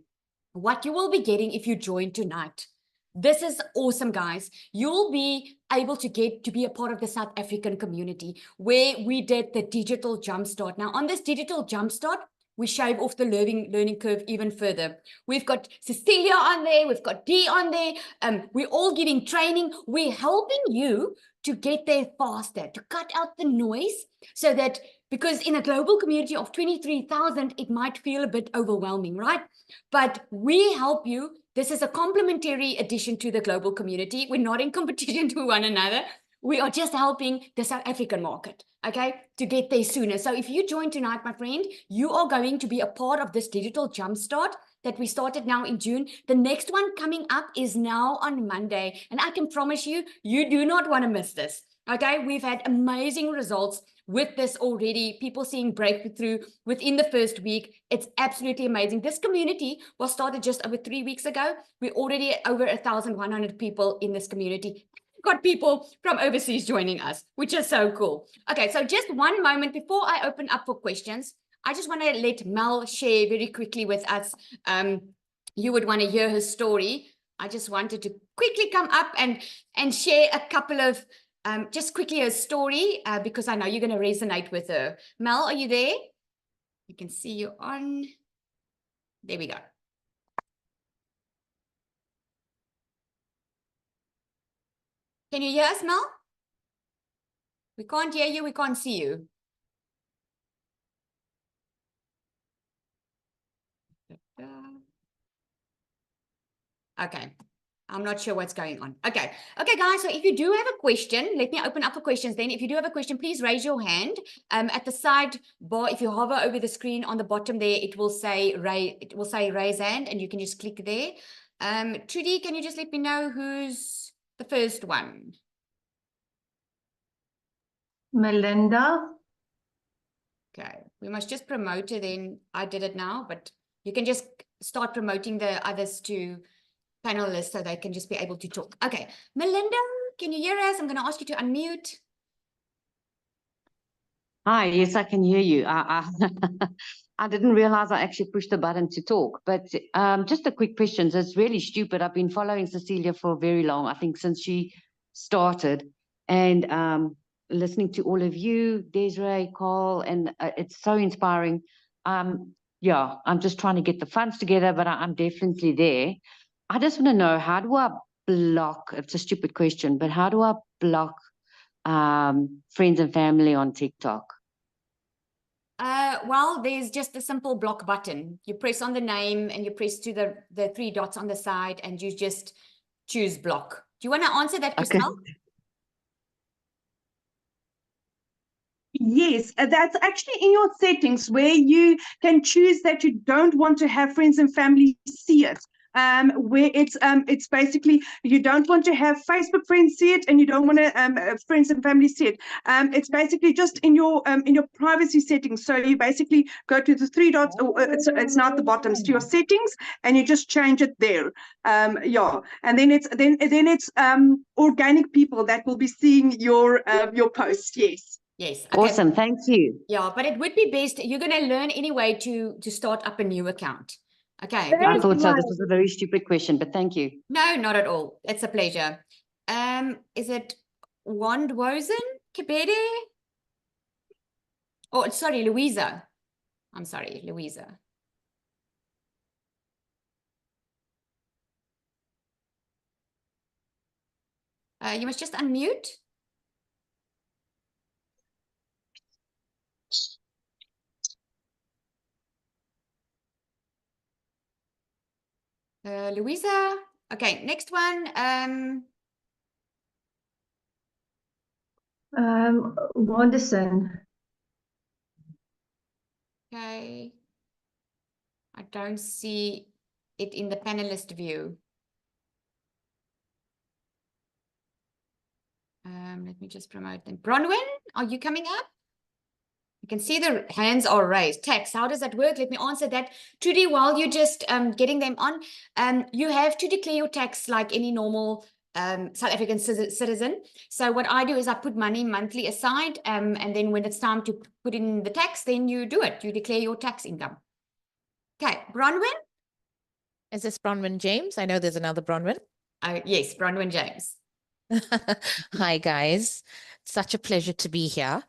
Speaker 1: what you will be getting if you join tonight. This is awesome, guys. You'll be able to get to be a part of the South African community where we did the digital jumpstart. Now, on this digital jumpstart, we shave off the learning curve even further. We've got Cecilia on there. We've got Dee on there. We're all giving training. We're helping you to get there faster, to cut out the noise, so that, because in a global community of 23,000, it might feel a bit overwhelming, right? But we help you. This is a complementary addition to the global community. We're not in competition to one another. We are just helping the South African market, okay, to get there sooner. So if you join tonight, my friend, you are going to be a part of this digital jumpstart that we started now in June. The next one coming up is now on Monday. And I can promise you, you do not want to miss this, okay? We've had amazing results with this already. People seeing breakthrough within the first week. It's absolutely amazing. This community was started just over 3 weeks ago. We're already at over 1,100 people in this community. Got people from overseas joining us, which is so cool. Okay, so just one moment before I open up for questions, I just want to let Mel share very quickly with us. You would want to hear her story. I just wanted to quickly come up and share a couple of, just quickly her story, because I know you're going to resonate with her. Mel, are you there? You can see you on. There we go. Can you hear us, Mel? We can't hear you. We can't see you. Okay. I'm not sure what's going on. Okay. Okay, guys. So if you do have a question, let me open up for questions then. If you do have a question, please raise your hand. At the side bar, if you hover over the screen on the bottom there, it will say raise hand, and you can just click there. Trudy, can you just let me know who's the first one?
Speaker 3: Melinda.
Speaker 1: Okay, we must just promote her then. I did it now, but you can just start promoting the others to panelists so they can just be able to talk. Okay, Melinda, can you hear us? I'm going to ask you to unmute.
Speaker 6: Hi, yes, I can hear you. I didn't realize I actually pushed the button to talk, but just a quick question. It's really stupid. I've been following Cecilia for very long, I think since she started, and listening to all of you, Desiree, Carl, and it's so inspiring. Yeah, I'm just trying to get the funds together, but I'm definitely there. I just want to know, how do I block, it's a stupid question, but how do I block friends and family on TikTok?
Speaker 1: Well, there's just a simple block button. You press on the name and you press to the three dots on the side and you just choose block. Do you want to answer that,
Speaker 6: Okay.
Speaker 1: Christelle?
Speaker 5: Yes, that's actually in your settings where you can choose that you don't want to have friends and family see it. Where it's basically you don't want to have Facebook friends see it, and you don't want to friends and family see it. It's basically just in your privacy settings. So you basically go to the three dots. It's not the bottoms to your settings, and you just change it there. Yeah, and then it's organic people that will be seeing your posts. Yes.
Speaker 1: Yes. Okay.
Speaker 6: Awesome. Thank you.
Speaker 1: Yeah, but it would be best. You're going to learn anyway to start up a new account. Okay.
Speaker 6: I
Speaker 5: That's
Speaker 6: thought so.
Speaker 5: right.
Speaker 6: This was a very stupid question, but thank you.
Speaker 1: No, not at all. It's a pleasure. Is it Wandwozen Kibede? Oh, sorry, Louisa. I'm sorry, Louisa. You must just unmute. Louisa. Okay, next one.
Speaker 3: Wanderson.
Speaker 1: Okay. I don't see it in the panelist view. Let me just promote them. Bronwyn, are you coming up? You can see the hands are raised. Text, how does that work? Let me answer that. Trudy, while you're just getting them on, you have to declare your tax like any normal South African citizen. So what I do is I put money monthly aside, and then when it's time to put in the tax, then you do it. You declare your tax income. Okay, Bronwyn?
Speaker 7: Is this Bronwyn James? I know there's another Bronwyn.
Speaker 1: Yes, Bronwyn James.
Speaker 7: Hi guys, such a pleasure to be here.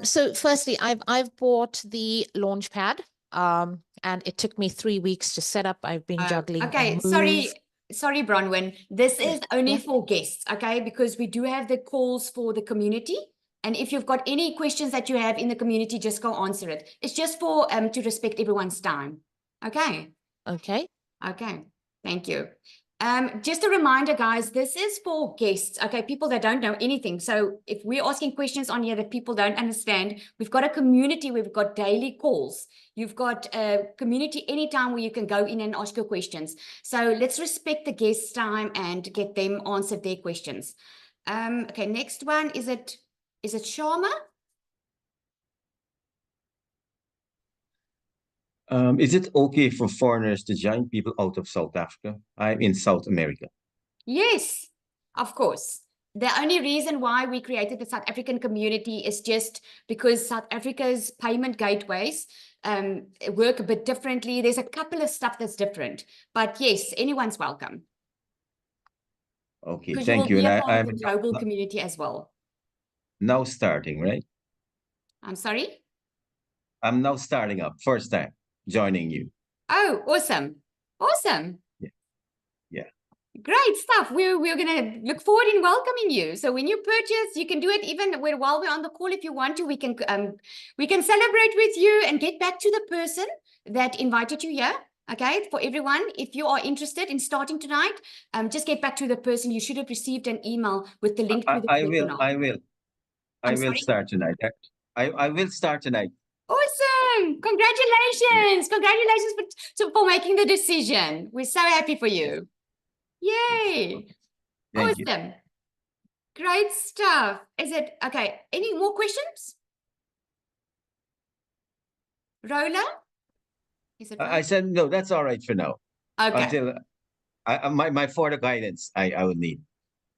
Speaker 7: So firstly, I've bought the Launchpad, and it took me 3 weeks to set up. I've been juggling.
Speaker 1: Okay, sorry, Bronwyn. This is only for guests, okay? Because we do have the calls for the community. And if you've got any questions that you have in the community, just go answer it. It's just for to respect everyone's time. Okay.
Speaker 7: Okay.
Speaker 1: Okay. Thank you. Just a reminder, guys, this is for guests, okay, people that don't know anything. So if we're asking questions on here that people don't understand, we've got a community, we've got daily calls. You've got a community anytime where you can go in and ask your questions. So let's respect the guests' time and get them answered their questions. Okay, next one, is it Sharma?
Speaker 8: Is it okay for foreigners to join people out of South Africa? I'm in South America.
Speaker 1: Yes, of course. The only reason why we created the South African community is just because South Africa's payment gateways work a bit differently. There's a couple of stuff that's different, but yes, anyone's welcome.
Speaker 8: Okay,
Speaker 1: Because
Speaker 8: thank you.
Speaker 1: will be
Speaker 8: And
Speaker 1: a part of
Speaker 8: I'm
Speaker 1: the global community as well.
Speaker 8: now starting, right?
Speaker 1: I'm sorry?
Speaker 8: I'm now starting up, first time joining you.
Speaker 1: Oh, awesome. Awesome.
Speaker 8: Yeah.
Speaker 1: Great stuff. We're going to look forward in welcoming you. So when you purchase, you can do it even while we're on the call. If you want to, we can celebrate with you and get back to the person that invited you here. Okay, for everyone, if you are interested in starting tonight, just get back to the person. You should have received an email with the link to the webinar.
Speaker 8: I will start tonight. I will start tonight.
Speaker 1: Awesome. Congratulations. Congratulations for making the decision. We're so happy for you. Yay.
Speaker 8: Thank you.
Speaker 1: Awesome. Great stuff. Is it okay? Any more questions? Rola? Is it
Speaker 8: I said, no, that's all right for now.
Speaker 1: okay?
Speaker 8: Until my further guidance, I would need.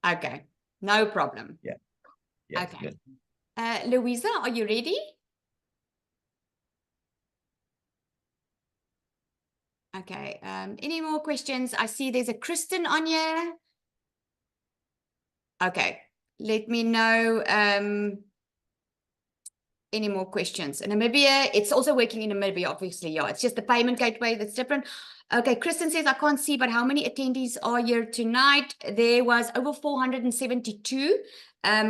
Speaker 1: Okay. No problem.
Speaker 8: Yeah. Yes,
Speaker 1: Okay.
Speaker 8: good.
Speaker 1: Louisa, are you ready? Okay. Any more questions? I see there's a Kristen on here. Okay. Let me know any more questions. In Namibia, it's also working in Namibia, obviously. Yeah, it's just the payment gateway that's different. Okay, Kristen says, I can't see, but how many attendees are here tonight? There was over 472.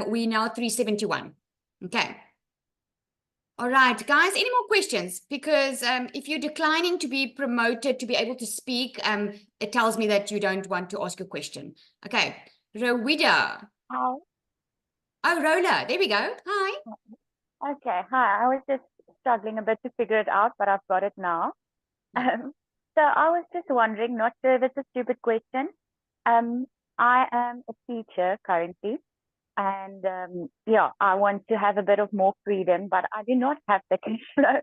Speaker 1: We now 371. Okay. All right, guys, any more questions? Because if you're declining to be promoted to be able to speak, it tells me that you don't want to ask a question. Okay, Rowida.
Speaker 9: Hi.
Speaker 1: Oh, Rola, there we go. Hi.
Speaker 9: Okay. Hi. I was just struggling a bit to figure it out, but I've got it now. So I was just wondering, not sure if it's a stupid question. I am a teacher currently, and yeah, I want to have a bit of more freedom, but I do not have the cash flow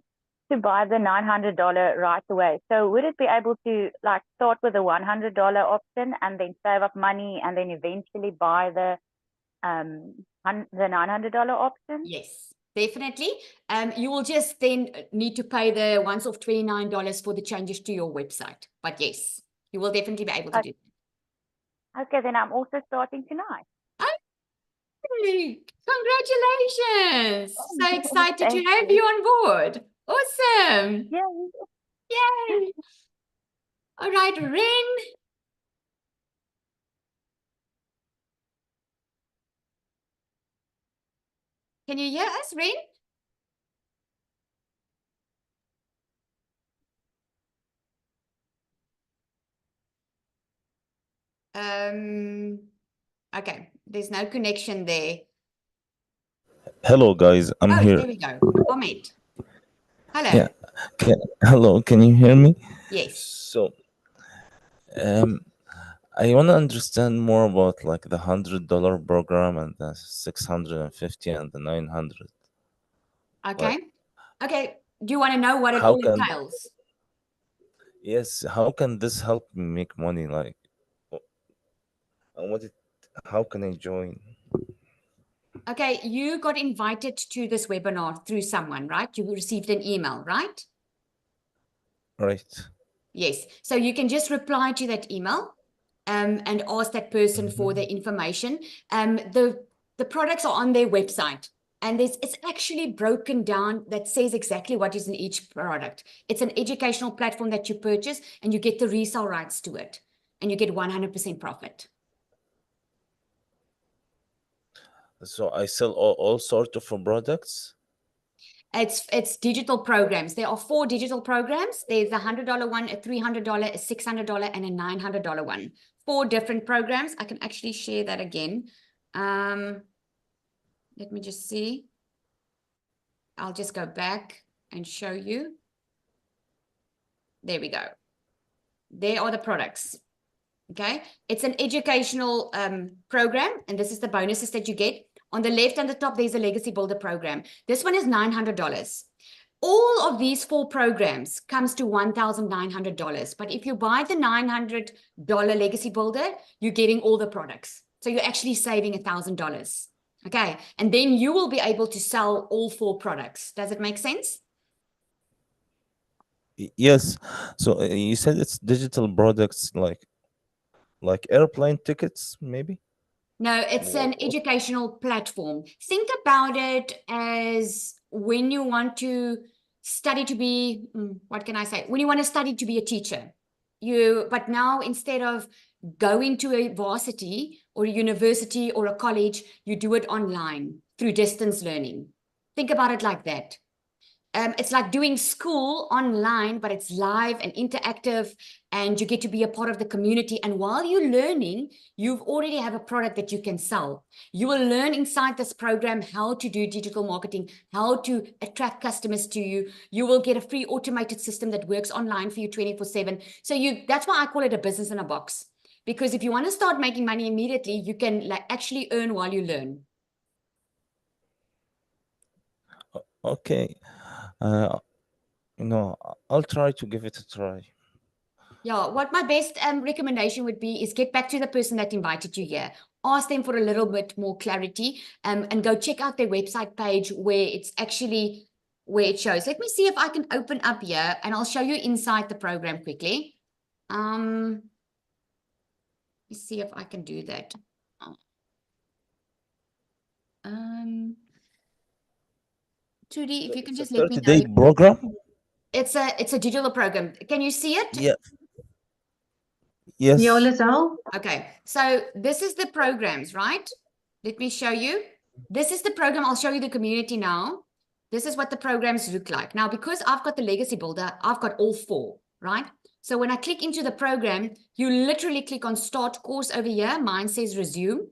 Speaker 9: to buy the $900 right away. So would it be able to like start with a $100 option and then save up money and then eventually buy the $900 option?
Speaker 1: Yes, definitely. You will just then need to pay the once off $29 for the changes to your website. But yes, you will definitely be able to do that.
Speaker 9: Okay, then I'm also starting tonight.
Speaker 1: Hey, congratulations. So excited to
Speaker 9: Thank
Speaker 1: have
Speaker 9: you.
Speaker 1: you on board. Awesome.
Speaker 9: Yeah.
Speaker 1: Yay. All right, Ren. Can you hear us, Ren? Okay, there's no connection there.
Speaker 10: Hello, guys. I'm
Speaker 1: Oh,
Speaker 10: here.
Speaker 1: there we go. Ahmed. Hello.
Speaker 10: Yeah. Hello. Can you hear me?
Speaker 1: Yes.
Speaker 10: So, I want to understand more about like the $100 program and the 650 and the 900.
Speaker 1: Okay. Okay. Do you want to know what it
Speaker 10: How
Speaker 1: all
Speaker 10: can
Speaker 1: entails?
Speaker 10: yes? How can this help me make money? Like, and how can I join?
Speaker 1: Okay, you got invited to this webinar through someone, right? You received an email, right?
Speaker 10: Right.
Speaker 1: Yes. So you can just reply to that email and ask that person for the information. The products are on their website, and it's actually broken down that says exactly what is in each product. It's an educational platform that you purchase, and you get the resale rights to it, and you get 100% profit.
Speaker 10: So I sell all sorts of products.
Speaker 1: It's digital programs. There are 4 digital programs. There's a $100 one, a $300, a $600, and a $900 one. 4 different programs. I can actually share that again. Let me just see. I'll just go back and show you. There we go. There are the products. Okay. It's an educational program, and this is the bonuses that you get. On the left and the top, there's a Legacy Builder program. This one is $900. All of these 4 programs comes to $1,900. But if you buy the $900 Legacy Builder, you're getting all the products. So you're actually saving $1,000. Okay. And then you will be able to sell all 4 products. Does it make sense?
Speaker 10: Yes. So you said it's digital products like airplane tickets, maybe?
Speaker 1: No, it's an educational platform. Think about it as when you want to study to be, what can I say? When you want to study to be a teacher, but now instead of going to a varsity or a university or a college, you do it online through distance learning. Think about it like that. It's like doing school online, but it's live and interactive, and you get to be a part of the community. And while you're learning, you've already have a product that you can sell. You will learn inside this program how to do digital marketing, how to attract customers to you. You will get a free automated system that works online for you 24/7. So that's why I call it a business in a box. Because if you want to start making money immediately, you can actually earn while you learn.
Speaker 10: Okay. I'll try to give it a try.
Speaker 1: Yeah, what my best recommendation would be is get back to the person that invited you here. Ask them for a little bit more clarity and go check out their website page where it shows. Let me see if I can open up here, and I'll show you inside the program quickly. Let's see if I can do that. Trudy, if you can just let me know.
Speaker 10: 30-day program?
Speaker 1: It's a digital program. Can you see it?
Speaker 10: Yeah.
Speaker 3: Ja,
Speaker 10: Yes.
Speaker 3: Lizelle.
Speaker 1: Okay, so this is the programs, right? Let me show you. This is the program. I'll show you the community now. This is what the programs look like. Now, because I've got the Legacy Builder, I've got all 4, right? So when I click into the program, you literally click on Start Course over here. Mine says Resume.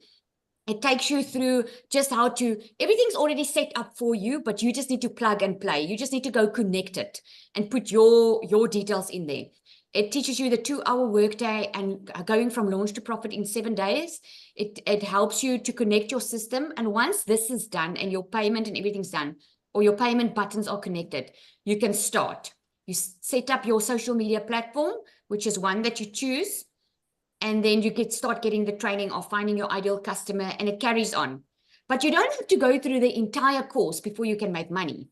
Speaker 1: It takes you through just how to, everything's already set up for you, but you just need to plug and play. You just need to go connect it and put your details in there. It teaches you the 2-hour workday and going from launch to profit in 7 days. It helps you to connect your system. And once this is done and your payment and everything's done, or your payment buttons are connected, you can start. You set up your social media platform, which is one that you choose. And then you start getting the training of finding your ideal customer, and it carries on. But you don't have to go through the entire course before you can make money.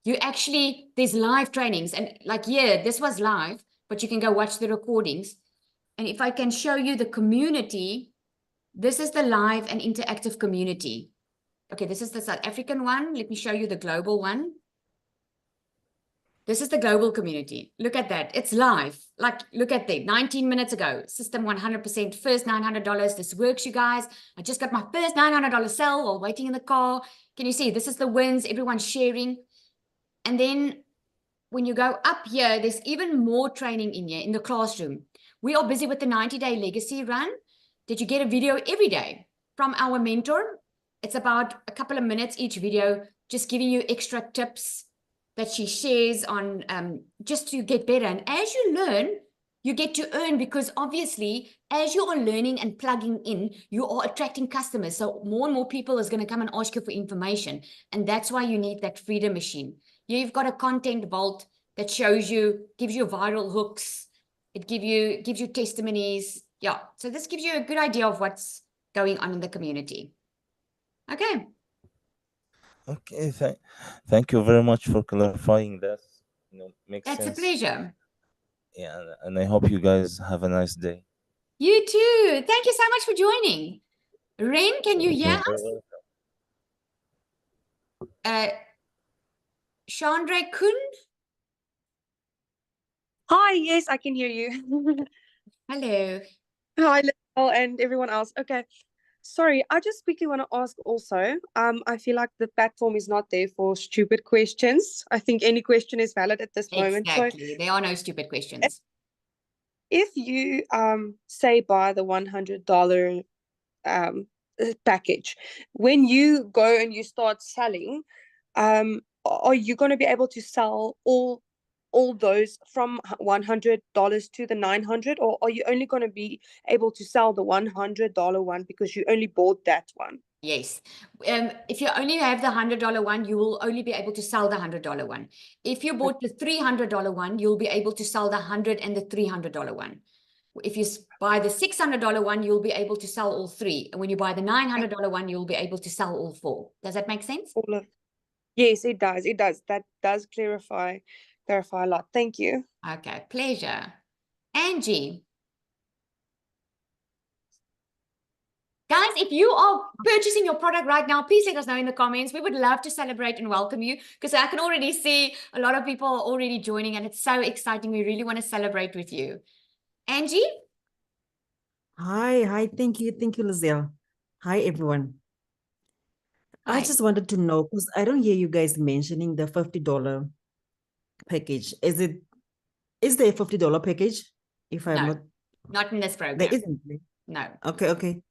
Speaker 1: You actually, there's live trainings, and like, yeah, this was live, but you can go watch the recordings. And if I can show you the community, this is the live and interactive community. Okay, this is the South African one. Let me show you the global one. This is the global community. Look at that. It's live. Like, look at that. 19 minutes ago. System 100%. First $900. This works, you guys. I just got my first $900 sell while waiting in the car. Can you see? This is the wins. Everyone's sharing. And then when you go up here, there's even more training in here in the classroom. We are busy with the 90-day legacy run. Did you get a video every day from our mentor? It's about a couple of minutes each video, just giving you extra tips that she shares on just to get better. And as you learn, you get to earn, because obviously as you are learning and plugging in, you are attracting customers. So more and more people is going to come and ask you for information. And that's why you need that Freedom Machine. You've got a content vault that shows you, gives you viral hooks. It gives you testimonies. Yeah. So this gives you a good idea of what's going on in the community. Okay.
Speaker 10: Okay. Thank you very much for clarifying that. Makes
Speaker 1: That's
Speaker 10: sense.
Speaker 1: a pleasure.
Speaker 10: Yeah, and I hope you guys have a nice day.
Speaker 1: You too. Thank you so much for joining. Ren, can you hear
Speaker 10: You're
Speaker 1: us?
Speaker 10: welcome.
Speaker 1: Chandra Kun?
Speaker 11: Hi, yes, I can hear you.
Speaker 1: Hello.
Speaker 11: Hi, Lizelle and everyone else. Okay, sorry, I just quickly want to ask also, I feel like the platform is not there for stupid questions. I think any question is valid at this moment. So
Speaker 1: Exactly. There are no stupid questions.
Speaker 11: if you say buy the $100 package, when you go and you start selling, are you going to be able to sell all those from $100 to the $900, or are you only going to be able to sell the $100 one because you only bought that one?
Speaker 1: Yes. If you only have the $100 one, you will only be able to sell the $100 one. If you bought the $300 one, you'll be able to sell the $100 and the $300 one. If you buy the $600 one, you'll be able to sell all 3. And when you buy the $900 one, you'll be able to sell all 4. Does that make sense?
Speaker 11: Yes, it does. It does. That does clarify a lot. Thank you.
Speaker 1: Okay, pleasure. Angie. Guys, if you are purchasing your product right now, please let us know in the comments. We would love to celebrate and welcome you, because I can already see a lot of people are already joining, and it's so exciting. We really want to celebrate with you. Angie?
Speaker 12: Hi, thank you, Lizelle. Hi, everyone. I
Speaker 1: Hi.
Speaker 12: just wanted to know, because I don't hear you guys mentioning the $50 package. Is there a $50 package? If I'm
Speaker 1: No, not in this program.
Speaker 12: There isn't.
Speaker 1: No.
Speaker 12: Okay.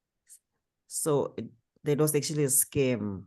Speaker 12: So that was actually a scam.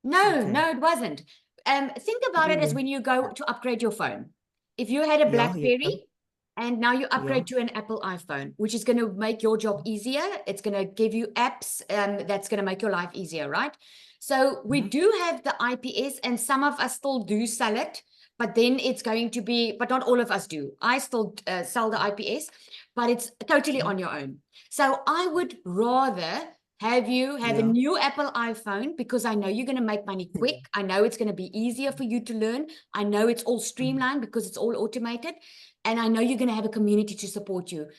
Speaker 1: No,
Speaker 12: Okay.
Speaker 1: no, it wasn't. Think about it as
Speaker 12: Really?
Speaker 1: when you go to upgrade your phone. If you had a
Speaker 12: Yeah.
Speaker 1: BlackBerry and now you upgrade
Speaker 12: Yeah.
Speaker 1: to an Apple iPhone, which is going to make your job easier. It's going to give you apps that's going to make your life easier, right? So we do have the IPS, and some of us still do sell it, but then it's going to be, but not all of us do. I still sell the IPS, but it's totally on your own. So I would rather have you have a
Speaker 12: Yeah.
Speaker 1: new Apple iPhone, because I know you're going to make money quick. I know it's going to be easier for you to learn. I know it's all streamlined because it's all automated. And I know you're going to have a community to support you,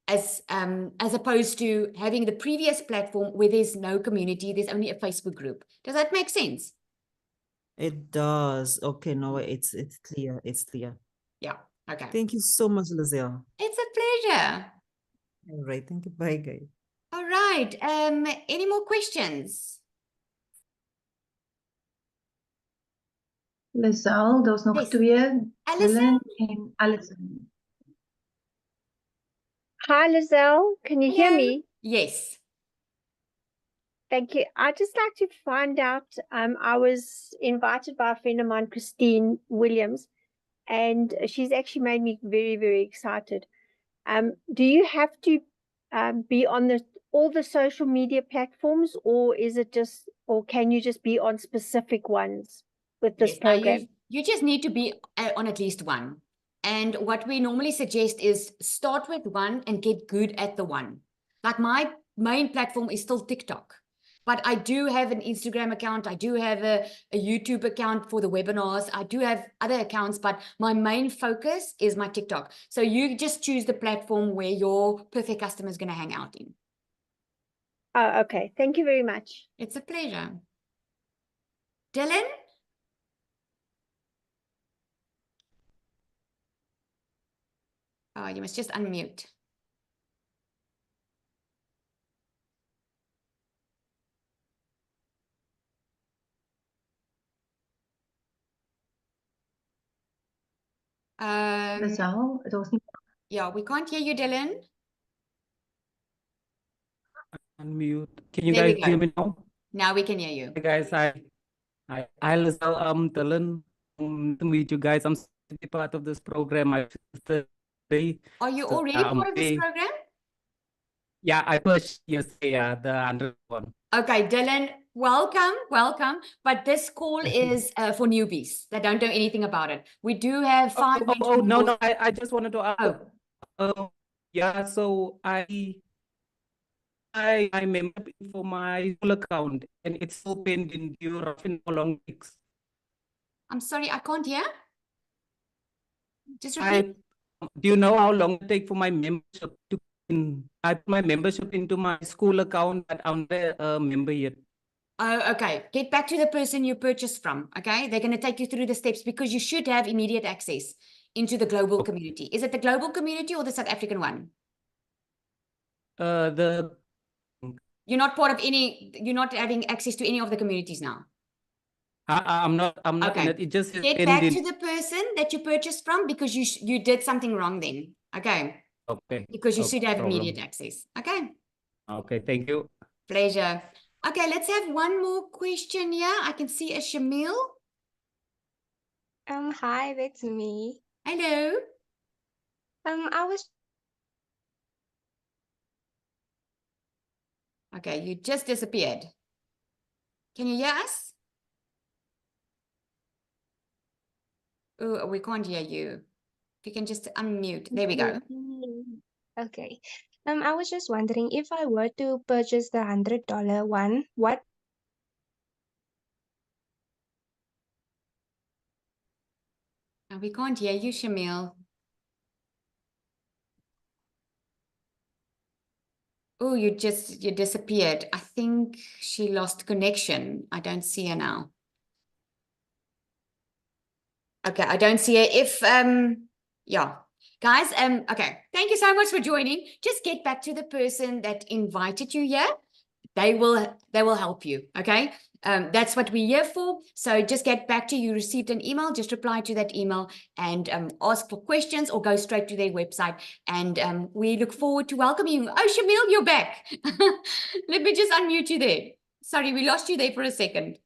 Speaker 1: as opposed to having the previous platform where there's no community. There's only a Facebook group. Does that make sense?
Speaker 12: It does. Okay, no, it's clear. It's clear.
Speaker 1: Yeah. Okay.
Speaker 12: Thank you so much, Lizelle.
Speaker 1: It's a pleasure.
Speaker 12: All right. Thank you. Bye, guys.
Speaker 1: All right. Any more questions?
Speaker 3: Lisel, daar's nog
Speaker 1: Yes.
Speaker 3: twee,
Speaker 1: Alison?
Speaker 3: Dylan en Alison.
Speaker 13: Hi, Lizelle. Can you hear
Speaker 1: Hello.
Speaker 13: me?
Speaker 1: Yes.
Speaker 13: Thank you. I'd just like to find out, I was invited by a friend of mine, Christine Williams, and she's actually made me very, very excited. Do you have to be on all the social media platforms, or is it just, or can you just be on specific ones with this
Speaker 1: Yes. Now
Speaker 13: program?
Speaker 1: you just need to be on at least one. And what we normally suggest is start with one and get good at the one. Like my main platform is still TikTok, but I do have an Instagram account. I do have a YouTube account for the webinars. I do have other accounts, but my main focus is my TikTok. So you just choose the platform where your perfect customer is going to hang out in.
Speaker 13: Oh, okay. Thank you very much.
Speaker 1: It's a pleasure. Dylan? Oh, you must just unmute.
Speaker 3: Lisel, daar's nie
Speaker 1: Yeah, we can't hear you, Dylan.
Speaker 14: Unmute. Can you
Speaker 1: There we
Speaker 14: guys hear
Speaker 1: go.
Speaker 14: me now?
Speaker 1: Now we can hear you.
Speaker 14: Hey guys, I Lizelle, Dylan. To meet you guys. I'm to be part of this program.
Speaker 1: Are you
Speaker 14: So,
Speaker 1: already part of this
Speaker 14: they-
Speaker 1: program?
Speaker 14: Yeah, I pushed yesterday, the 100 one.
Speaker 1: Okay, Dylan, welcome. But this call is for newbies that don't know anything about it. We do have 5
Speaker 14: Oh, no,
Speaker 1: mentors.
Speaker 14: I just wanted to ask.
Speaker 1: Oh,
Speaker 14: Yeah, so I member for my school account and it's so pending. Do you roughly how long it takes?
Speaker 1: I'm sorry, I can't hear. Just repeat.
Speaker 14: Do you know how long it take for my membership to add my membership into my school account, but I'm not a member yet?
Speaker 1: Oh, okay. Get back to the person you purchased from. Okay, they're going to take you through the steps because you should have immediate access into the global community. Is it the global community or the South African one? You're not part of any. You're not having access to any of the communities now.
Speaker 14: I'm not
Speaker 1: Okay.
Speaker 14: in it. It just
Speaker 1: Get back to the person that you purchased from because you did something wrong then. Okay.
Speaker 14: Okay.
Speaker 1: Because you
Speaker 14: No
Speaker 1: should have
Speaker 14: problem.
Speaker 1: immediate access. Okay.
Speaker 14: Okay, thank you.
Speaker 1: Pleasure. Okay, let's have one more question here. I can see a Shamil.
Speaker 15: Hi, that's me.
Speaker 1: Hello.
Speaker 15: I was
Speaker 1: Okay, you just disappeared. Can you hear us? Oh, we can't hear you. If you can just unmute. There we go.
Speaker 15: Okay. I was just wondering if I were to purchase the $100 one, what
Speaker 1: We can't hear you, Shamil. Oh, you disappeared. I think she lost connection. I don't see her now. Okay, I don't see her. If yeah. Guys, okay. Thank you so much for joining. Just get back to the person that invited you here. They will help you. Okay. That's what we're here for. So just get back to you received an email, just reply to that email and ask for questions or go straight to their website. And we look forward to welcoming you. Oh, Shamil, you're back. Let me just unmute you there. Sorry, we lost you there for a second.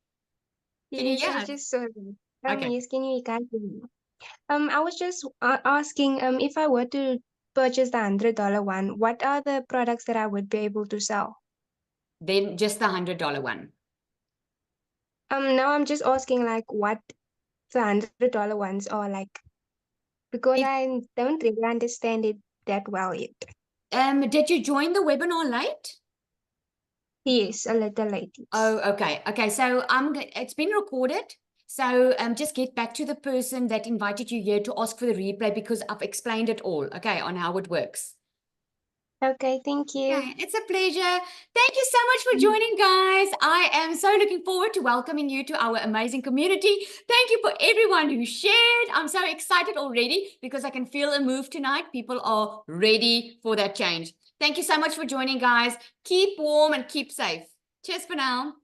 Speaker 1: Can you
Speaker 15: yes,
Speaker 1: hear
Speaker 15: I
Speaker 1: us?
Speaker 15: just saw them.
Speaker 1: Okay.
Speaker 15: Yes, can you guys hear me? I was just asking if I were to purchase the $100 one, what are the products that I would be able to sell?
Speaker 1: Then just the $100 one.
Speaker 15: Now I'm just asking like what the $100 ones are like, because I don't really understand it that well yet.
Speaker 1: Did you join the webinar late?
Speaker 15: Yes, a little late.
Speaker 1: Oh, okay. Okay, so it's been recorded. So just get back to the person that invited you here to ask for the replay because I've explained it all, okay, on how it works.
Speaker 15: Okay, thank you.
Speaker 1: Okay, it's a pleasure. Thank you so much for joining, guys. I am so looking forward to welcoming you to our amazing community. Thank you for everyone who shared. I'm so excited already because I can feel a move tonight. People are ready for that change. Thank you so much for joining, guys. Keep warm and keep safe. Cheers for now.